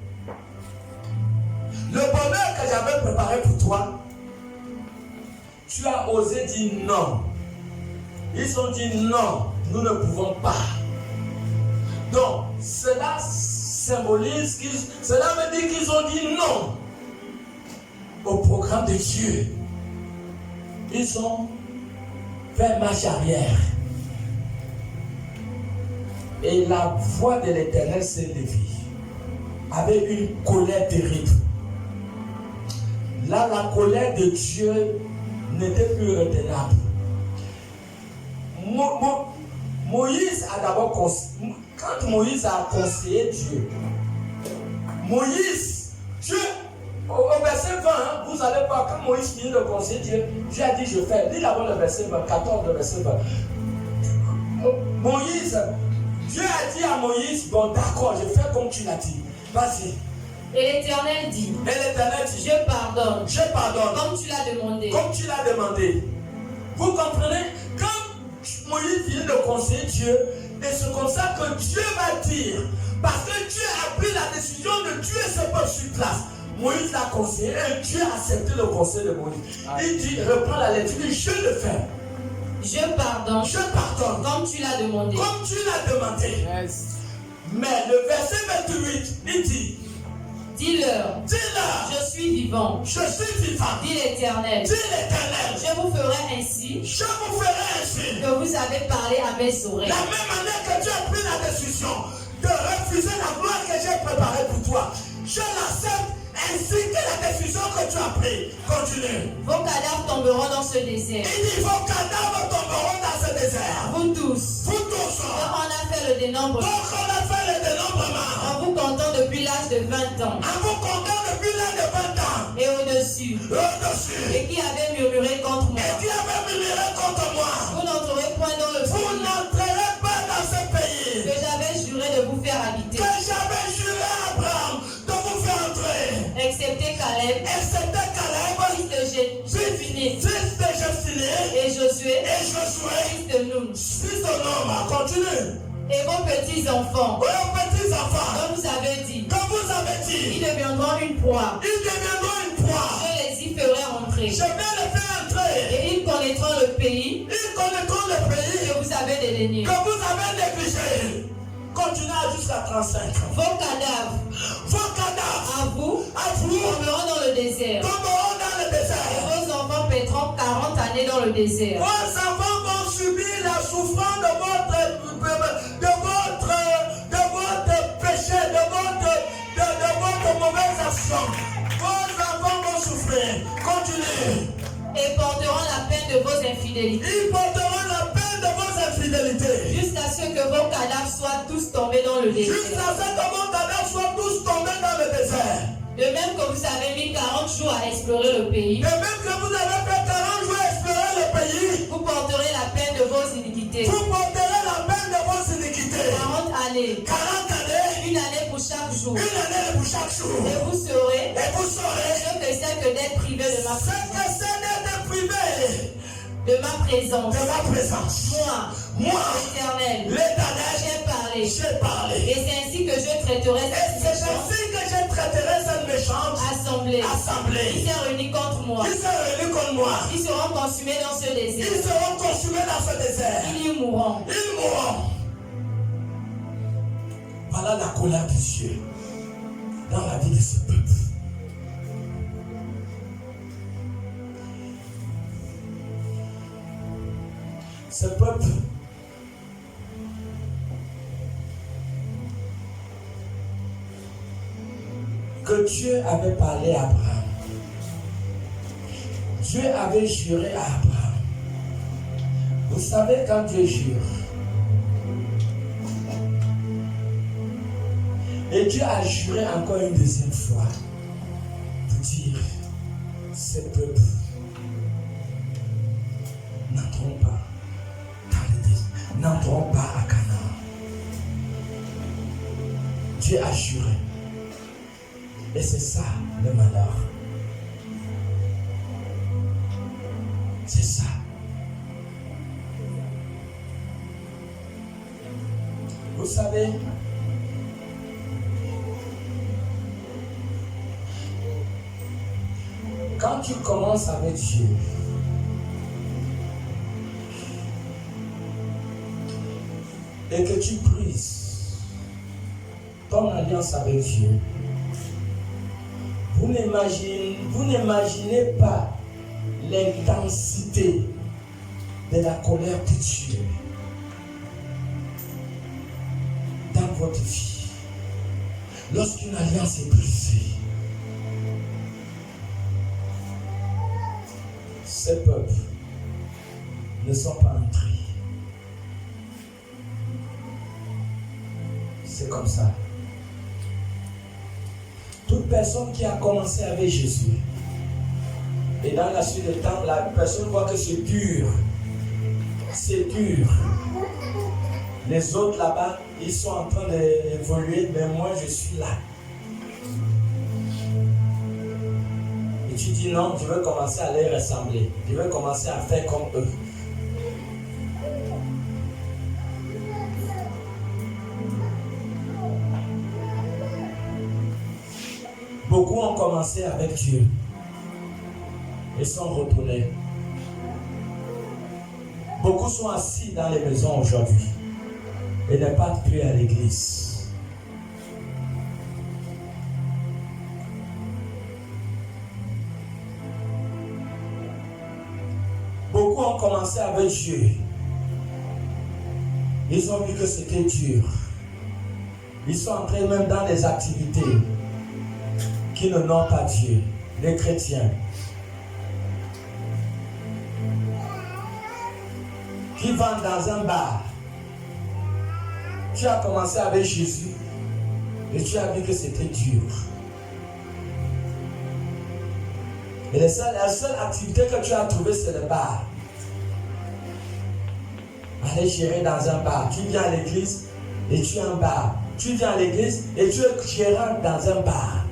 le bonheur que j'avais préparé pour toi, tu as osé dire non. Ils ont dit non, nous ne pouvons pas. Donc, cela symbolise, cela veut dire qu'ils ont dit non au programme de Dieu. Ils ont fait marche arrière. Et la voix de l'Éternel s'est levée avec une colère terrible. Là, la colère de Dieu n'était plus retenable. Moïse a d'abord conseillé. Quand Moïse a conseillé Dieu, Dieu, au verset 20, vous allez voir, quand Moïse finit de conseiller Dieu, Dieu a dit je fais. Lis d'abord le verset 20, 14, le verset 20. Dieu a dit à Moïse, bon d'accord, je fais comme tu l'as dit. Vas-y. Et l'Éternel dit, je pardonne, comme tu l'as demandé. Comme tu l'as demandé. Vous comprenez? Quand Moïse vient de conseiller Dieu, et c'est comme ça que Dieu va dire, parce que Dieu a pris la décision de tuer ce peuple sur place. Moïse l'a conseillé et Dieu a accepté le conseil de Moïse. Il dit, reprends la lettre, il dit, je le fais. Je pardonne, comme tu l'as demandé. Comme tu l'as demandé. Yes. Mais le verset 28, il dit, dis-leur, je suis vivant. Je suis vivant. Dit l'Éternel. Je vous ferai ainsi que vous avez parlé à mes oreilles. La même année que tu as pris la décision de refuser la gloire que j'ai préparée pour toi, je l'accepte ainsi que la décision que tu as prise. Continue. Vos cadavres tomberont dans ce désert. Il dit vos cadavres tomberont dans ce désert. Vous tous. Vous tous. On a fait le dénombrement. Donc on a fait le dénombrement. En vous comptant depuis l'âge de 20 ans. En vous comptant depuis l'âge de 20 ans. Et au-dessus. Et qui avait murmuré contre moi. Vous n'entrerez point dans le pays. Vous n'entrerez pas dans ce pays. Que j'avais juré de vous faire habiter. Que j'avais juré à Abraham de vous faire entrer. Excepté Caleb. Fils de Jephthé. Et Josué. Fils de Nun. Fils de Nun. Continue. Et vos petits enfants. Comme vous avez dit. Ils deviendront une proie. Je les y ferai entrer. Je vais les faire entrer. Et ils connaîtront le pays. Que vous avez dédaigné. Continuez jusqu'à 35. Vos cadavres. À vous. Tomberont dans le désert. Et vos enfants paîtront 40 années dans le désert. Vos enfants vont subir la souffrance de votre péché, de votre mauvaise action. Vos enfants vont souffrir. Continuez. Et porteront la peine de vos infidélités. Ils porteront la peine de vos infidélités. Jusqu'à ce que vos cadavres soient tous tombés dans le désert. Jusqu'à ce que vos cadavres soient tous tombés dans le désert. De même que vous avez mis 40 jours à explorer le pays. De même que vous avez fait 40 jours à explorer le pays. Vous porterez la peine de vos iniquités. Vous porterez la peine de vos iniquités. 40 années. 40 années. Une année pour chaque jour. Une année pour chaque jour. Et vous saurez. Ce que c'est que d'être privé de ma présence. Ce que c'est d'être privé. De ma présence. De ma présence. Moi. L'Éternel. J'ai parlé. Et c'est ainsi que je traiterai cette méchante assemblée. Qui s'est réunie contre moi. Ils seront consumés dans ce désert. Ils y mourront. Voilà la colère de Dieu dans la vie de ce peuple. Ce peuple que Dieu avait parlé à Abraham. Dieu avait juré à Abraham. Vous savez quand Dieu jure, et Dieu a juré encore une deuxième fois pour dire, ce peuple n'entreront pas dans le désert, n'entreront pas à Canaan. Dieu a juré. Et c'est ça le malheur. C'est ça. Vous savez, quand tu commences avec Dieu, et que tu brises ton alliance avec Dieu, vous n'imaginez pas l'intensité de la colère de Dieu dans votre vie. Lorsqu'une alliance est brisée, ces peuples ne sont pas entrés. C'est comme ça. Toute personne qui a commencé avec Jésus, et dans la suite du temps, la personne voit que c'est dur. C'est dur. Les autres là-bas, ils sont en train d'évoluer, mais moi je suis là. Et tu dis non, je veux commencer à les ressembler. Je veux commencer à faire comme eux. Beaucoup ont commencé avec Dieu et sont retournés. Beaucoup sont assis dans les maisons aujourd'hui et ne partent plus à l'église. Beaucoup ont commencé avec Dieu. Ils ont vu que c'était dur. Ils sont entrés même dans des activités qui ne n'ont pas Dieu, les chrétiens, qui vendent dans un bar. Tu as commencé avec Jésus et tu as vu que c'était dur. Et la seule activité que tu as trouvée, c'est le bar. Aller gérer dans un bar. Tu viens à l'église et tu as un bar. Tu viens à l'église et tu es gérant dans un bar.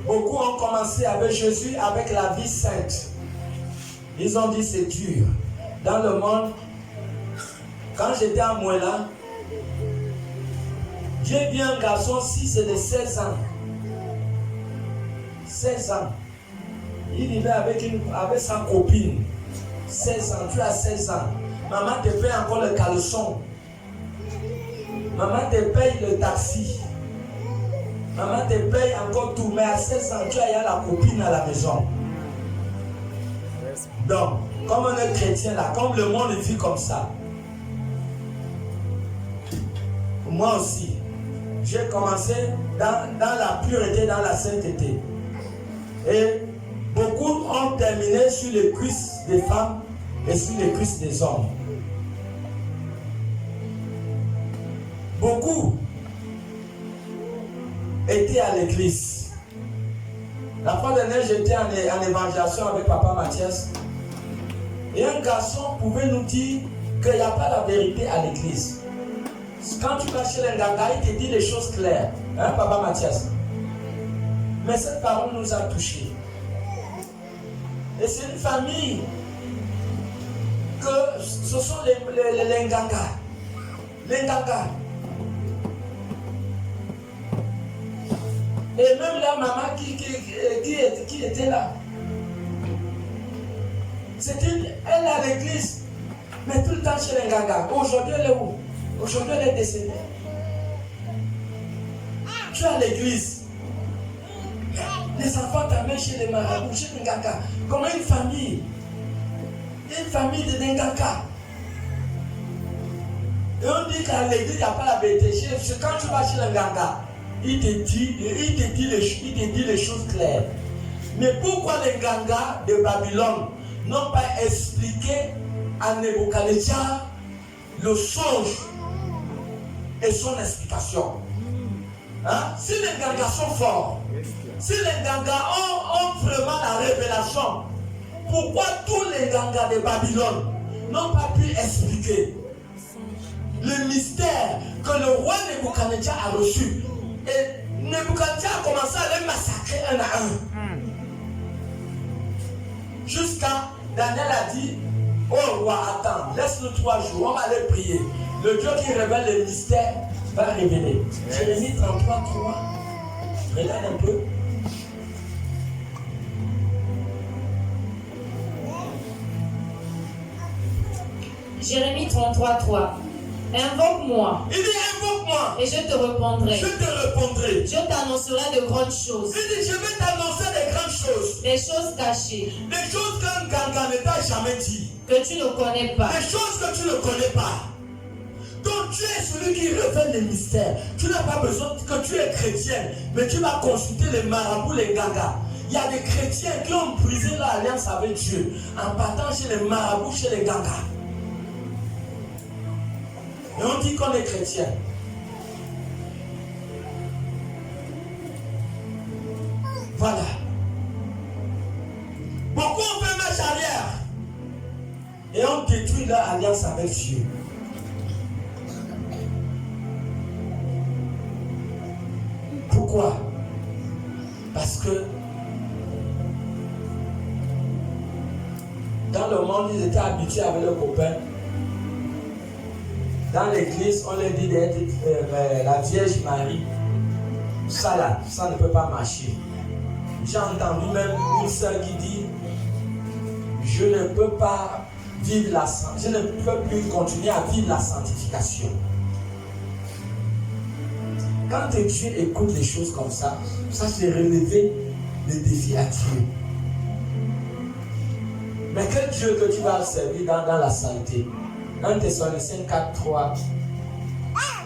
Beaucoup ont commencé avec Jésus, avec la vie sainte. Ils ont dit c'est dur. Dans le monde, quand j'étais à Mouela, j'ai vu un garçon, si c'est de 16 ans. 16 ans. Il vivait avec sa copine. 16 ans, tu as 16 ans. Maman te paye encore le caleçon. Maman te paye le taxi. Maman te paye encore tout, mais à 16 ans, tu as la copine à la maison. Donc, comme on est chrétien là, comme le monde vit comme ça, moi aussi, j'ai commencé dans la pureté, dans la sainteté. Et beaucoup ont terminé sur les cuisses des femmes et sur les cuisses des hommes. Beaucoup étaient à l'église. La fois dernière, j'étais en évangélisation avec Papa Mathias. Et un garçon pouvait nous dire qu'il n'y a pas la vérité à l'église. Quand tu vas chez l'Nganga, il te dit les choses claires. Hein, Papa Mathias? Mais cette parole nous a touchés. Et c'est une famille que ce sont les Nganga. Les Nganga. Et même la maman qui était là. Elle est à l'église, mais tout le temps chez les Nganga. Aujourd'hui, elle est où? Aujourd'hui, elle est décédée. Tu es à l'église. Les enfants t'amènent chez les marabouts, chez les Nganga. Comme une famille. Une famille de Nganga. Et on dit qu'à l'église, il n'y a pas la vérité. Quand tu vas chez les Nganga, il te dit les choses claires. Mais pourquoi les Nganga de Babylone n'ont pas expliqué à Nebuchadnezzar le songe et son explication? Hein? Si les Nganga sont forts, si les Nganga ont vraiment la révélation, pourquoi tous les Nganga de Babylone n'ont pas pu expliquer le mystère que le roi Nebuchadnezzar a reçu? Et Nebuchadnezzar a commencé à les massacrer un à un. Daniel a dit, oh roi, attends, laisse-nous 3 jours, on va aller prier. Le Dieu qui révèle les mystères va révéler. Jérémie 33, 3. Regarde un peu. Jérémie 33, 3. Invoque-moi. Il dit, invoque-moi. Et je te répondrai. Je te répondrai. Je t'annoncerai de grandes choses. Il dit, je vais t'annoncer des grandes choses. Des choses cachées. Des choses qu'un ganga ne t'a jamais dit. Que tu ne connais pas. Des choses que tu ne connais pas. Donc tu es celui qui révèle les mystères. Tu n'as pas besoin que tu es chrétien, mais tu vas consulter les marabouts, les gagas. Il y a des chrétiens qui ont brisé leur alliance avec Dieu en partant chez les marabouts, chez les gagas. Et on dit qu'on est chrétien. Voilà. Beaucoup ont fait marche arrière et ont détruit leur alliance avec Dieu. Pourquoi? Parce que dans le monde, ils étaient habitués avec leurs copains. Dans l'église, on leur dit d'être la Vierge Marie. Ça là, ça ne peut pas marcher. J'ai entendu même une sœur qui dit, je ne peux pas vivre je ne peux plus continuer à vivre la sanctification. Quand Dieu écoute les choses comme ça, c'est relever le défi à Dieu. Mais quel Dieu que tu vas servir dans la santé? 1 Thessaloniciens 4, 3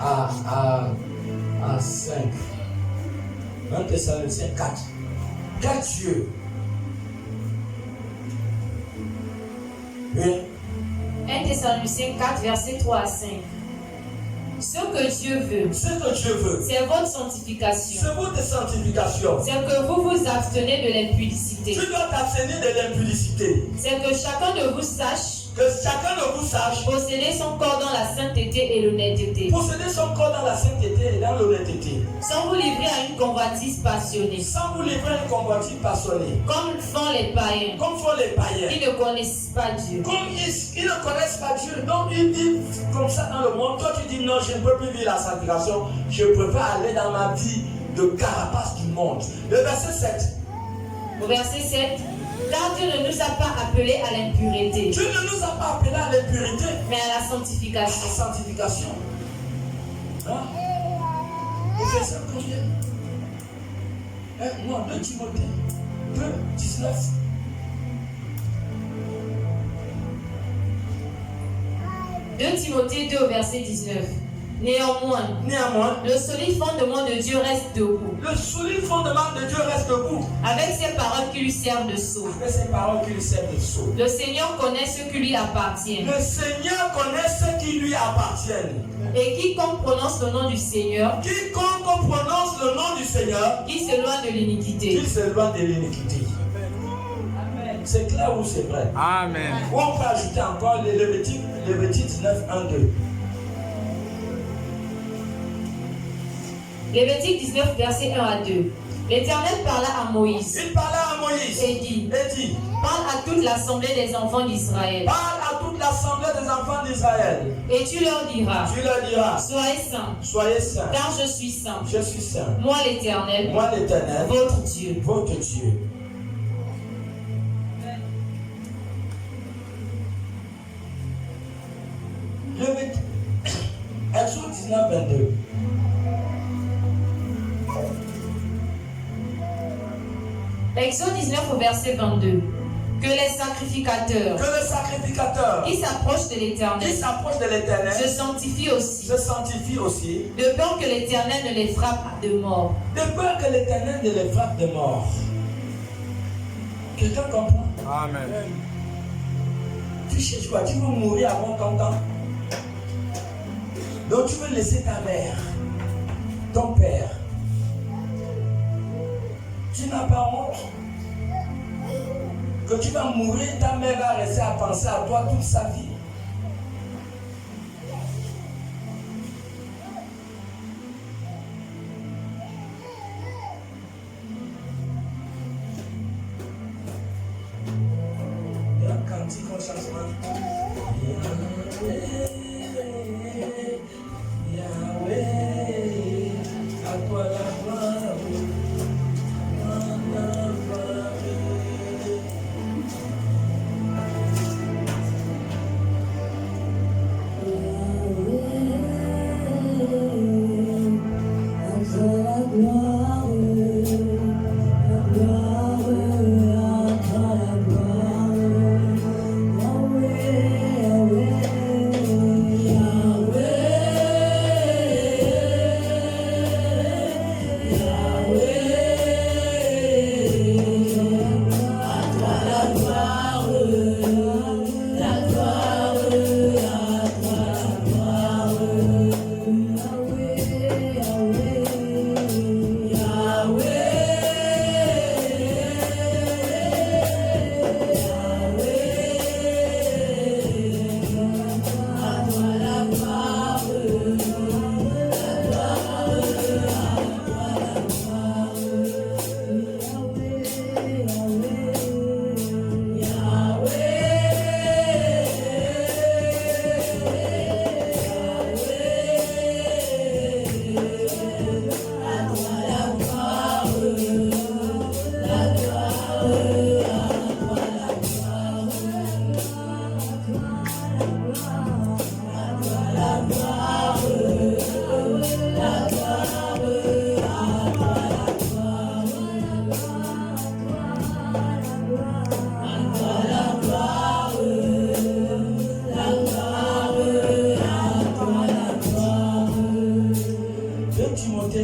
à 5. 1 Thessaloniciens 4. Quel Dieu? Oui. 1 Thessaloniciens 4, versets 3 à 5. Ce que Dieu veut, c'est votre sanctification. C'est votre sanctification. C'est que vous vous abstenez de l'impudicité. Tu dois t'abstenir de l'impudicité. C'est que chacun de vous sache posséder son corps dans la sainteté et l'honnêteté. Posséder son corps dans la sainteté et dans l'honnêteté. Sans vous livrer à une convoitise passionnée. Comme font les païens. Qui ne connaissent pas Dieu. Ils ne connaissent pas Dieu. Donc ils vivent comme ça dans le monde. Toi tu dis non, je ne peux plus vivre la sanctification. Je préfère aller dans ma vie de carapace du monde. Le verset 7. Au verset 7. Car Dieu ne nous a pas appelés à l'impureté. Dieu ne nous a pas appelés à l'impureté, mais à la sanctification. Hein? Éphésiens combien? Non, 2 Timothée 2, 19. Timothée 2 au verset 19. Néanmoins, le solide fondement de Dieu reste debout. Avec ses paroles qui lui servent de sceau. Le Seigneur connaît ce qui lui appartient. Et quiconque prononce le nom du Seigneur, qui s'éloigne de l'iniquité. C'est clair ou c'est vrai? Amen. Ou on peut ajouter encore le Lévitique 19, 1, 2. Lévitique 19, verset 1 à 2. L'Éternel parla à Moïse. Et dit, parle à toute l'assemblée des enfants d'Israël. Et tu leur diras, soyez saints. Car je suis saint. Moi l'Éternel, votre Dieu. Exode 19, 22. Exode 19 au verset 22. Que les sacrificateurs qui s'approchent de l'Éternel se sanctifient aussi. De peur que l'Éternel ne les frappe de mort. Quelqu'un comprend? Amen. Tu cherches quoi? Tu veux mourir avant ton temps? Donc tu veux laisser ta mère, ton père. Tu n'as pas honte que tu vas mourir, ta mère va rester à penser à toi toute sa vie. Il y a un cantique en changement. Yahweh, à toi la gloire.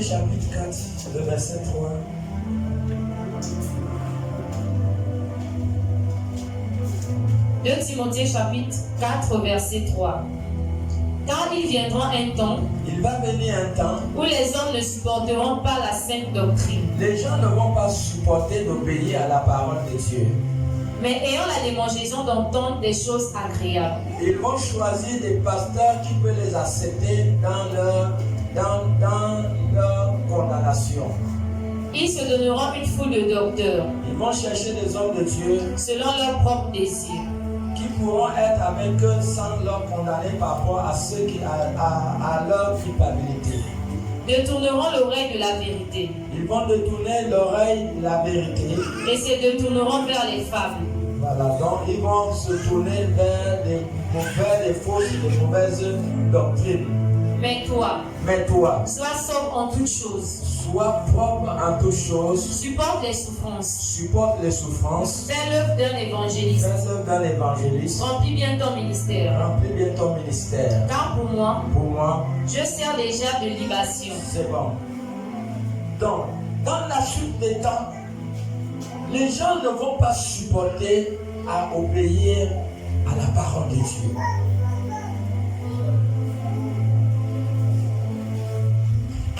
Chapitre 4, le verset 3. Timothée chapitre 4, verset 3. Car il viendra un temps Il va venir un temps où les hommes ne supporteront pas la sainte doctrine, les gens ne vont pas supporter d'obéir à la parole de Dieu. mais ayant la démangeaison d'entendre des choses agréables. Ils vont choisir des pasteurs qui peuvent les accepter dans leur condamnation. Ils se donneront une foule de docteurs, Ils vont chercher des hommes de Dieu selon leurs propres désirs, qui pourront être avec eux sans leur condamner par rapport à ceux qui à leur culpabilité. détourneront l'oreille de la vérité Ils vont détourner l'oreille de la vérité. et se détourneront vers les fables. Voilà, donc ils vont se tourner vers des fausses, des mauvaises doctrines. Mais toi, sois sobre en toutes choses, sois propre en toutes choses, supporte les souffrances, supporte les souffrances, fais l'œuvre d'un évangéliste, fais œuvre d'un évangéliste, remplis bien ton ministère. remplis bien ton ministère. Car pour moi, je sers déjà de libation. C'est bon. Donc, dans la suite des temps, les gens ne vont pas supporter à obéir à la parole de Dieu.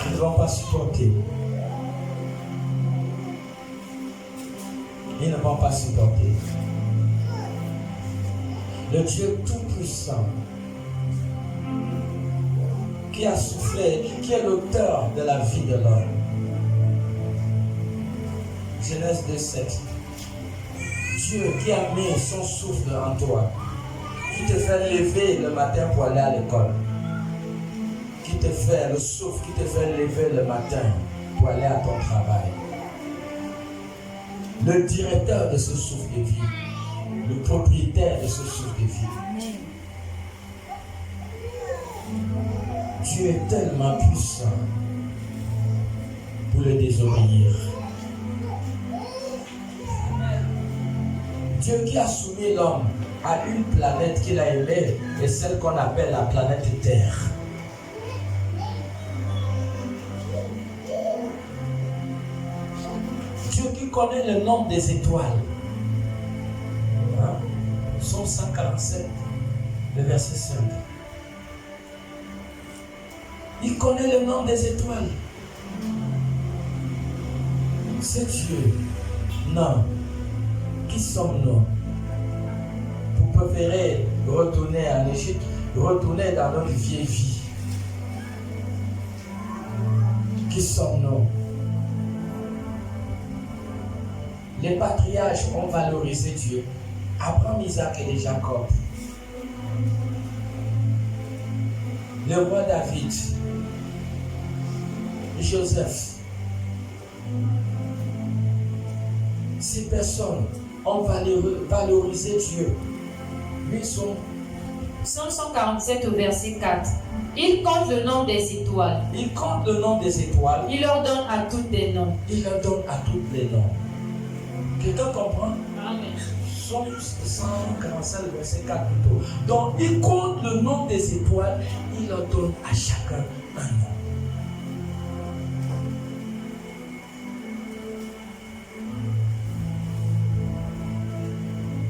Ils ne vont pas supporter. Ils ne vont pas supporter. Le Dieu Tout-Puissant, qui a soufflé, qui est l'auteur de la vie de l'homme. Genèse 2:7. Dieu qui a mis son souffle en toi, qui te fait lever le matin pour aller à l'école, qui te fait le souffle, qui te fait lever le matin pour aller à ton travail. Le directeur de ce souffle de vie, le propriétaire de ce souffle de vie. Dieu est tellement puissant pour le désobéir. Dieu qui a soumis l'homme à une planète qu'il a aimée, et celle qu'on appelle la planète Terre. Dieu qui connaît le nombre des étoiles. Psaume 147, le verset 5. Il connaît le nombre des étoiles. C'est Dieu. Non. Qui sommes-nous pour préférer retourner en Égypte, retourner dans notre vieille vie? Qui sommes-nous? Les patriarches ont valorisé Dieu. Abraham, Isaac et Jacob. Le roi David. Joseph. Ces personnes ont valorisé Dieu. Lui, son Psaume 147 au verset 4. Il compte le nom des étoiles. Il compte le nom des étoiles. Il leur donne à toutes des noms. Il leur donne à toutes les noms. Quelqu'un comprend? Amen. Psaume 147, verset 4 plutôt. Donc, il compte le nom des étoiles. Il leur donne à chacun un nom.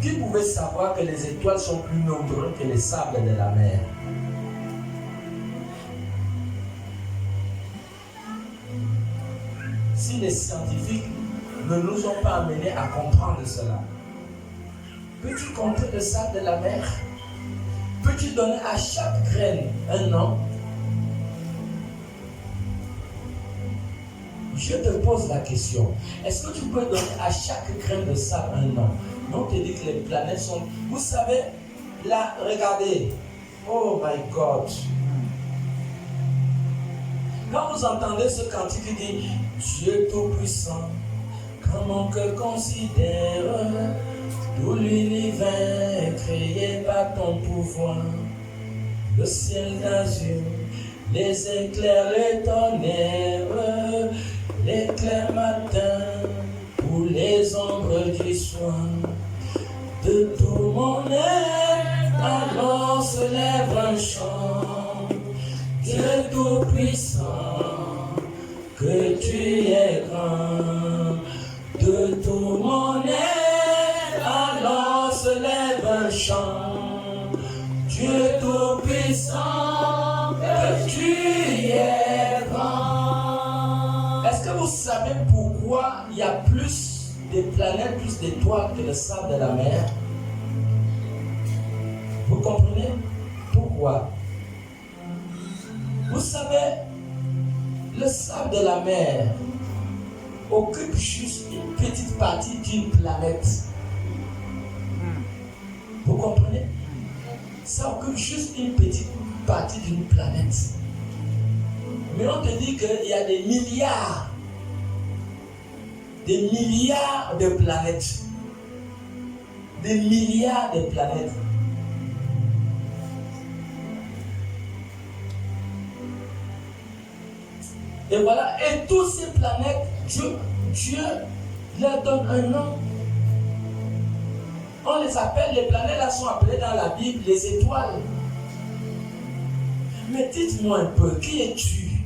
Qui pouvait savoir que les étoiles sont plus nombreuses que les sables de la mer? Si les scientifiques ne nous ont pas amenés à comprendre cela, peux-tu compter le sable de la mer? Peux-tu donner à chaque graine un nom? Je te pose la question. Est-ce que tu peux donner à chaque graine de sable un nom? On te dit que les planètes sont... Vous savez, là, regardez. Oh my God. Quand vous entendez ce cantique qui dit Dieu Tout-Puissant, quand mon cœur considère tout l'univers créé par ton pouvoir, le ciel d'azur, les éclairs, les tonnerres, l'éclair matin ou les ombres du soir, de tout mon être, alors se lève un chant. Dieu Tout-Puissant, que tu es grand, de tout mon être, alors se lève un chant. Dieu Tout-Puissant, que tu es grand. Est-ce que vous savez pourquoi il y a plus de planètes, plus d'étoiles que le sable de la mer? Vous comprenez pourquoi? Vous savez, le sable de la mer occupe juste une petite partie d'une planète. Vous comprenez? Ça occupe juste une petite partie d'une planète. Mais on te dit qu'il y a des milliards de planètes. Des milliards de planètes. Et voilà, et toutes ces planètes, Dieu leur donne un nom. On les appelle, les planètes là sont appelées dans la Bible les étoiles. Mais dites-moi un peu, qui es-tu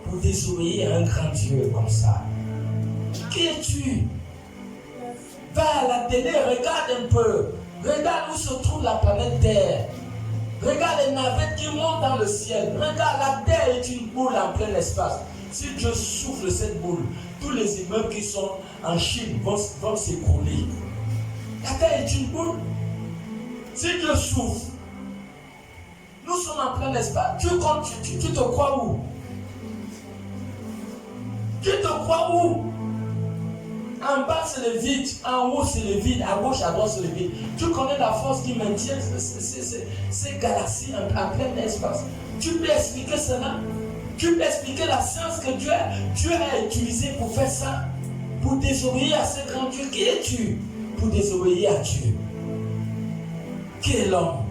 pour désobéir à un grand Dieu comme ça? Qui es-tu? Va à la télé, regarde un peu. Regarde où se trouve la planète Terre. Regarde les navettes qui montent dans le ciel. Regarde, la Terre est une boule en plein espace. Si Dieu souffle cette boule, tous les immeubles qui sont en Chine vont s'écrouler. La Terre est une boule. Si Dieu souffle, nous sommes en plein espace. Tu te crois où? Tu te crois où? En bas c'est le vide, en haut c'est le vide, à gauche, à droite c'est le vide. Tu connais la force qui maintient ces galaxies en plein espace. Tu peux expliquer cela? Tu peux expliquer la science que Dieu a utilisée pour faire ça? Pour désobéir à ce grand Dieu? Qui es-tu pour désobéir à Dieu? Qui est l'homme?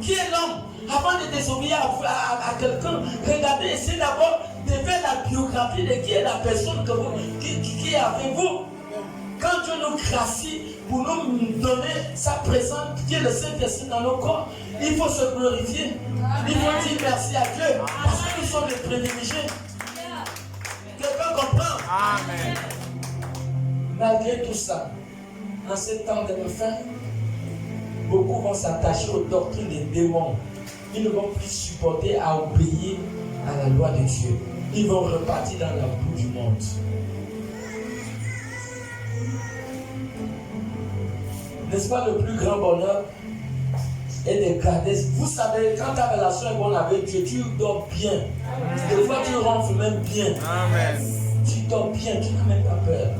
Qui est l'homme? Avant de désobéir à quelqu'un, regardez, essayez d'abord de faire la biographie de qui est la personne qui est avec vous. Quand Dieu nous gracie pour nous donner sa présence, qui est le Saint-Esprit dans nos corps, il faut se glorifier. Il faut dire merci à Dieu parce que nous sommes les privilégiés. Quelqu'un comprend? Amen. Malgré tout ça, en ce temps de fin, beaucoup vont s'attacher aux doctrines des démons. Ils ne vont plus supporter à obéir à la loi de Dieu. Ils vont repartir dans la boue du monde. N'est-ce pas le plus grand bonheur est de garder? Vous savez, quand ta relation est bonne avec Dieu, tu dors bien. Des fois, tu ronfles même bien. Amen. Tu dors bien, tu n'as même pas peur.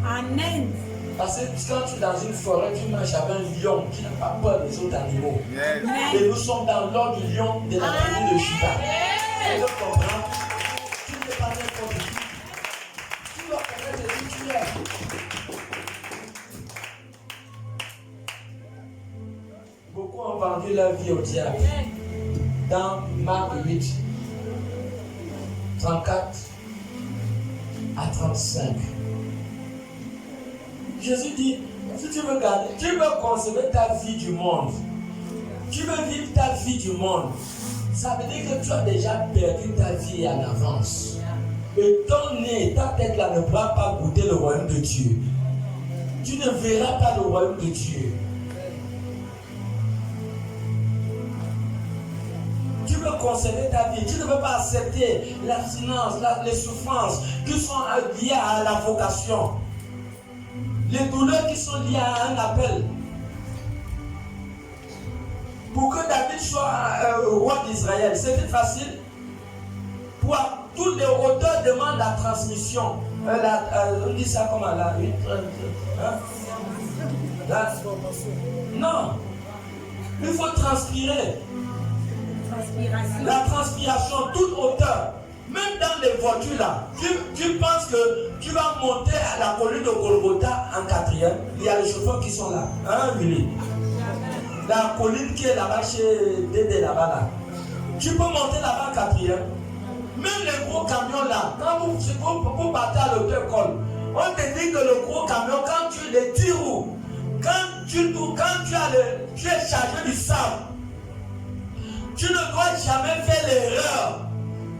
Amen. Parce que quand tu es dans une forêt, tu marches avec un lion qui n'a pas peur des autres animaux. Yes. Et nous sommes dans l'ordre du lion de la tribu de Juda. Tu dois comprendre. Tu n'es pas n'importe qui. Tu dois connaître qui tu es. Beaucoup ont vendu leur vie au diable. Dans Marc 8, 34 à 35. Jésus dit, si tu veux garder, tu veux consommer ta vie du monde, tu veux vivre ta vie du monde, ça veut dire que tu as déjà perdu ta vie en avance. Et ton nez, ta tête là ne pourra pas goûter le royaume de Dieu. Tu ne verras pas le royaume de Dieu. Tu veux conserver ta vie, tu ne veux pas accepter l'abstinence, les souffrances qui sont liées à la vocation. Les douleurs qui sont liées à un appel. Pour que David soit roi d'Israël, c'était facile. Pour tous les auteurs demandent la transmission. On dit ça comment là? Non. Il faut transpirer. La transpiration, toute hauteur. Même dans les voitures là, tu penses que tu vas monter à la colline de Golgotha en 4e. Il y a les chauffeurs qui sont là. Hein, Willy? La colline qui est là-bas chez Dédé là-bas là. Tu peux monter là-bas en 4e. Même les gros camions là, quand vous partez à l'auto-école, on te dit que le gros camion, quand tu les 10 roues, quand tu es chargé du sable, tu ne dois jamais faire l'erreur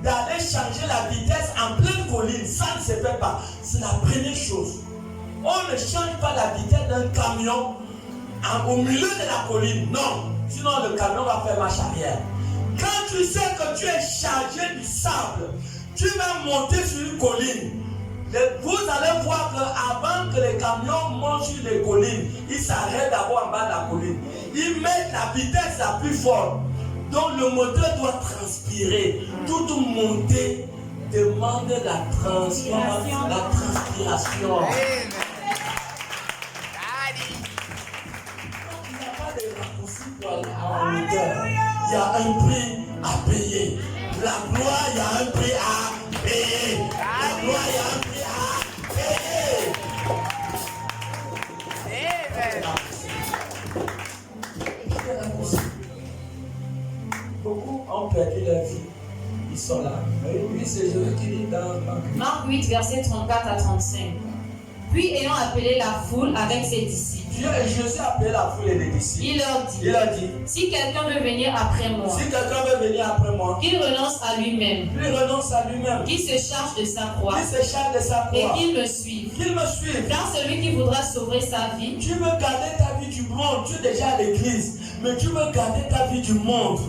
d'aller changer la vitesse en pleine colline. Ça ne se fait pas. C'est la première chose. On ne change pas la vitesse d'un camion au milieu de la colline. Non. Sinon le camion va faire marche arrière. Quand tu sais que tu es chargé du sable, tu vas monter sur une colline. Vous allez voir qu'avant que les camions montent sur les collines, ils s'arrêtent d'abord en bas de la colline. Ils mettent la vitesse la plus forte. Donc le moteur doit transpirer. Toute montée demande la transpiration. Donc il n'y a pas de raccourci pour aller à un moteur. Il y a un prix à payer. La gloire, il y a un prix à payer. La gloire, il y a un prix à payer. Beaucoup ont perdu leur vie. Ils sont là. Oui, c'est Jésus qui dit dans Marc 8, verset 34 à 35. Puis ayant appelé la foule avec ses disciples, Jésus a appelé la foule et les disciples. il leur dit, si quelqu'un veut venir après moi, qu'il renonce à lui-même, qu'il se charge de sa croix, et qu'il me suive. Car celui qui voudra sauver sa vie, tu veux garder ta vie du monde, tu es déjà à l'église, mais tu veux garder ta vie du monde.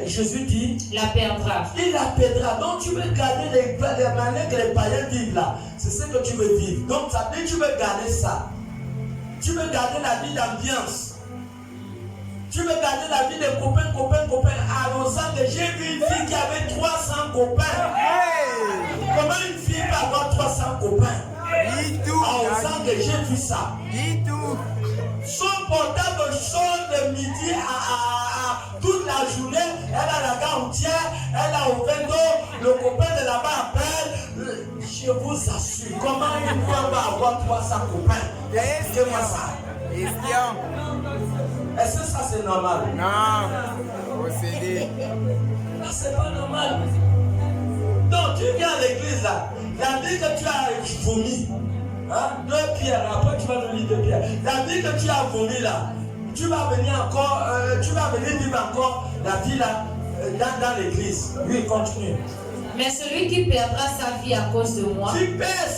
Jésus dit, la perdra. Il la perdra. Donc tu veux garder les manières que les païens vivent là. C'est ce que tu veux vivre. Donc ça veut dire que tu veux garder ça. Tu veux garder la vie d'ambiance. Tu veux garder la vie des copains. À Los Angeles, j'ai vu une fille qui avait 300 copains. Hey! Comment une fille peut avoir 300 copains? À Los Angeles, j'ai vu ça. Son portable sonne de midi à toute la journée. Elle a la gare routière, elle a au vendo, le copain de là-bas appelle. Je vous assure, comment une femme va avoir 300 copains? Expliquez-moi ça. Est-ce que ça c'est normal? Non. Possédé. Là, c'est pas normal. Donc tu viens à l'église là, la dit que tu as vomi. Hein? 2 pierres, après tu vas nous lire 2 pierres. La vie que tu as vomi là, tu vas venir vivre encore la vie là dans l'église. Oui, continue. Mais celui qui perdra sa vie à cause de moi, Tu perds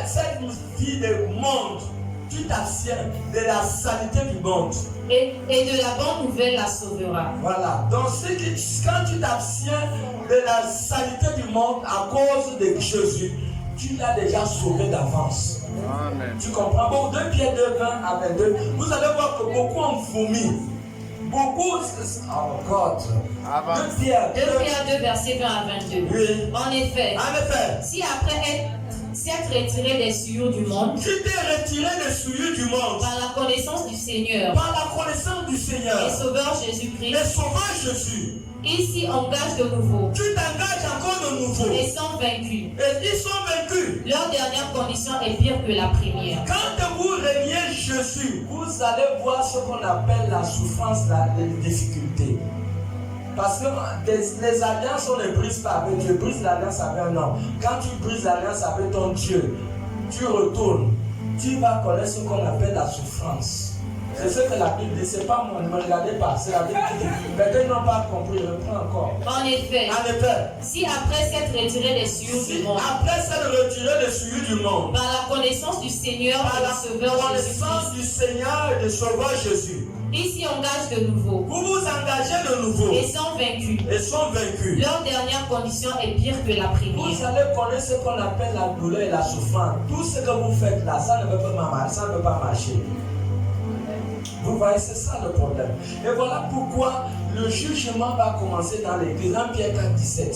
cette vie du monde. Tu t'abstiens de la saleté du monde. et de la bonne nouvelle la sauvera. Voilà. Donc quand tu t'abstiens de la saleté du monde à cause de Jésus, tu l'as déjà sauvé d'avance. Amen. Tu comprends? Bon, 2 Pierre 2, 20 à 22. Vous allez voir que beaucoup ont vomi. Beaucoup. Oh God. 2 Pierre 2, verset 20 à 22. Oui. En effet, En effet. si après s'être retiré des souillures du monde Tu t'es retiré des souillures du monde par la connaissance du Seigneur par la connaissance du Seigneur et Sauveur et Jésus-Christ. sauveur Jésus. Il s'y engage de nouveau Tu t'engages encore de nouveau et et sont vaincus. ils sont vaincus. Leur dernière condition est pire que la première. Quand vous reniez Jésus, vous allez voir ce qu'on appelle la souffrance, les difficultés. Parce que les alliances, on ne brise pas avec Dieu. Brise l'alliance avec un homme. Quand tu brises l'alliance avec ton Dieu, tu retournes. Tu vas connaître ce qu'on appelle la souffrance. C'est ce que la Bible dit. C'est pas moi, ne me regardez pas. C'est la Bible qui dit. Peut-être n'ont pas compris. Reprends encore. En effet, si après s'être retiré des souillures du monde après s'être retiré des souillures du monde, par la connaissance du Seigneur par et la du Sauveur connaissance Jésus-Christ, du Seigneur et du Sauveur Jésus, ils s'y engagent de nouveau vous vous engagez de nouveau et sont vaincus. et sont vaincus. Leur dernière condition est pire que la Vous première. allez connaître ce qu'on appelle la douleur et la souffrance. Tout ce que vous faites là, ça ne peut pas marcher. Vous voyez, c'est ça le problème. Et voilà pourquoi le jugement va commencer dans l'église. En Pierre 4, 17,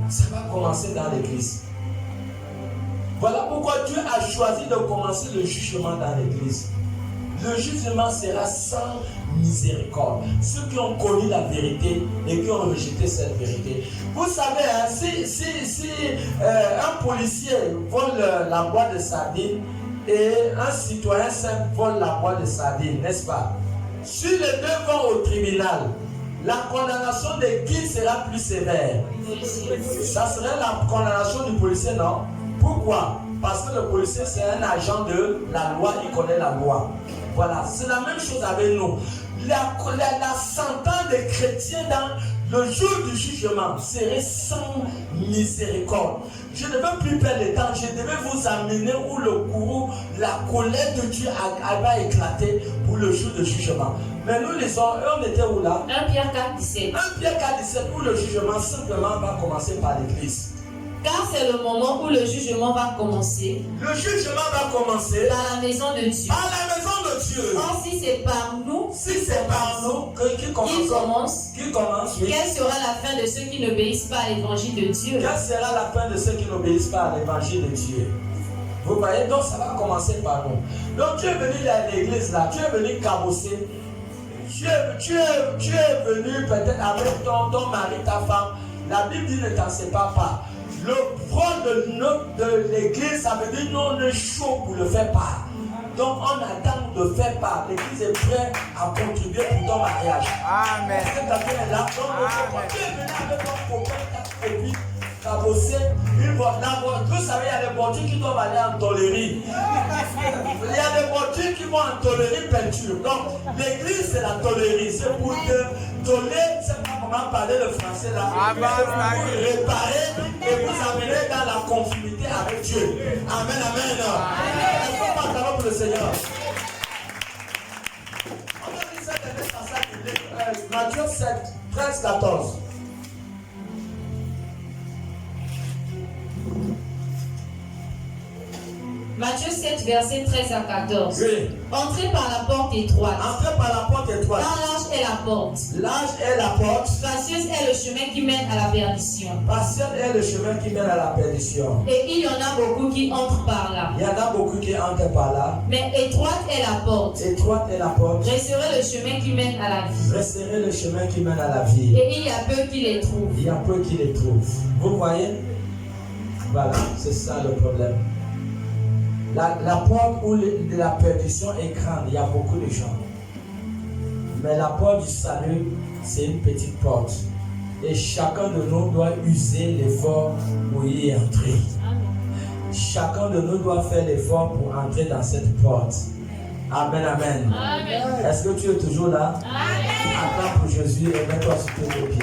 ça va commencer dans l'église. Voilà pourquoi Dieu a choisi de commencer le jugement dans l'église. Le jugement sera sans miséricorde. Ceux qui ont connu la vérité et qui ont rejeté cette vérité. Vous savez, hein, si un policier vole la boîte de sardines et un citoyen simple vole la boîte de sardines, n'est-ce pas? Si les deux vont au tribunal, la condamnation de qui sera plus sévère? Ça serait la condamnation du policier, non? Pourquoi? Parce que le policier, c'est un agent de la loi, il connaît la loi. Voilà, c'est la même chose avec nous. La sentence des chrétiens dans le jour du jugement serait sans miséricorde. Je ne veux plus perdre le temps, je devais vous amener où le courroux, la colère de Dieu va éclater pour le jour du jugement. Mais nous les hommes, on était où là? 1 Pierre 4, 17. 1 Pierre 4, 17, où le jugement simplement va commencer par l'église. Car c'est le moment où le jugement va commencer. Le jugement va commencer Par la maison de Dieu. par la maison de Dieu. Or, si c'est par nous, Si c'est par nous qui commence, oui. Quelle sera la fin de ceux qui n'obéissent pas à l'évangile de Dieu? Quelle sera la fin de ceux qui n'obéissent pas à l'évangile de Dieu? Vous voyez, donc ça va commencer par nous. Donc tu es venu à l'église là, tu es venu cabosser. Tu es venu peut-être avec ton mari, ta femme. La Bible dit ne t'en sépare pas. Le rôle de l'église, ça veut dire nous on est chaud pour le faire part. Donc on attend de faire part. L'église est prête à contribuer pour ton mariage. Amen. Est-ce que quelqu'un est là? Donc tu es venu avec ton copain, ta copine, cabosser. Vous savez, il y a des voitures qui doivent aller en tôlerie. Il y a des voitures qui vont en tôlerie peinture. Donc l'église c'est la tôlerie. C'est pour te tolérer, je ne sais pas comment parler le français là. Pour réparer et vous amener dans la conformité avec Dieu. Amen, amen. Est-ce qu'on parle d'abord pour le Seigneur? On a dit cette année passage, Matthieu 7, 13, 14. Matthieu 7, versets 13 à 14. Oui. Entrez par la porte étroite. Entrez par la porte étroite. Car large est la porte. Large est la porte. Spacieuse est le chemin qui mène à la perdition. Patient est le chemin qui mène à la perdition. Et il y en a beaucoup qui entrent par là. Il y en a beaucoup qui entrent par là. Mais étroite est la porte. Étroite est la porte. Resserrez le chemin qui mène à la vie. Resserrez le chemin qui mène à la vie. Et il y a peu qui les trouvent. Il y a peu qui les trouvent. Vous voyez? Voilà, c'est ça le problème. La porte où la perdition est grande, il y a beaucoup de gens. Mais la porte du salut, c'est une petite porte. Et chacun de nous doit user l'effort pour y entrer. Chacun de nous doit faire l'effort pour entrer dans cette porte. Amen, amen. Est-ce que tu es toujours là? Amen. Acclame pour Jésus et mets-toi sur tes pieds.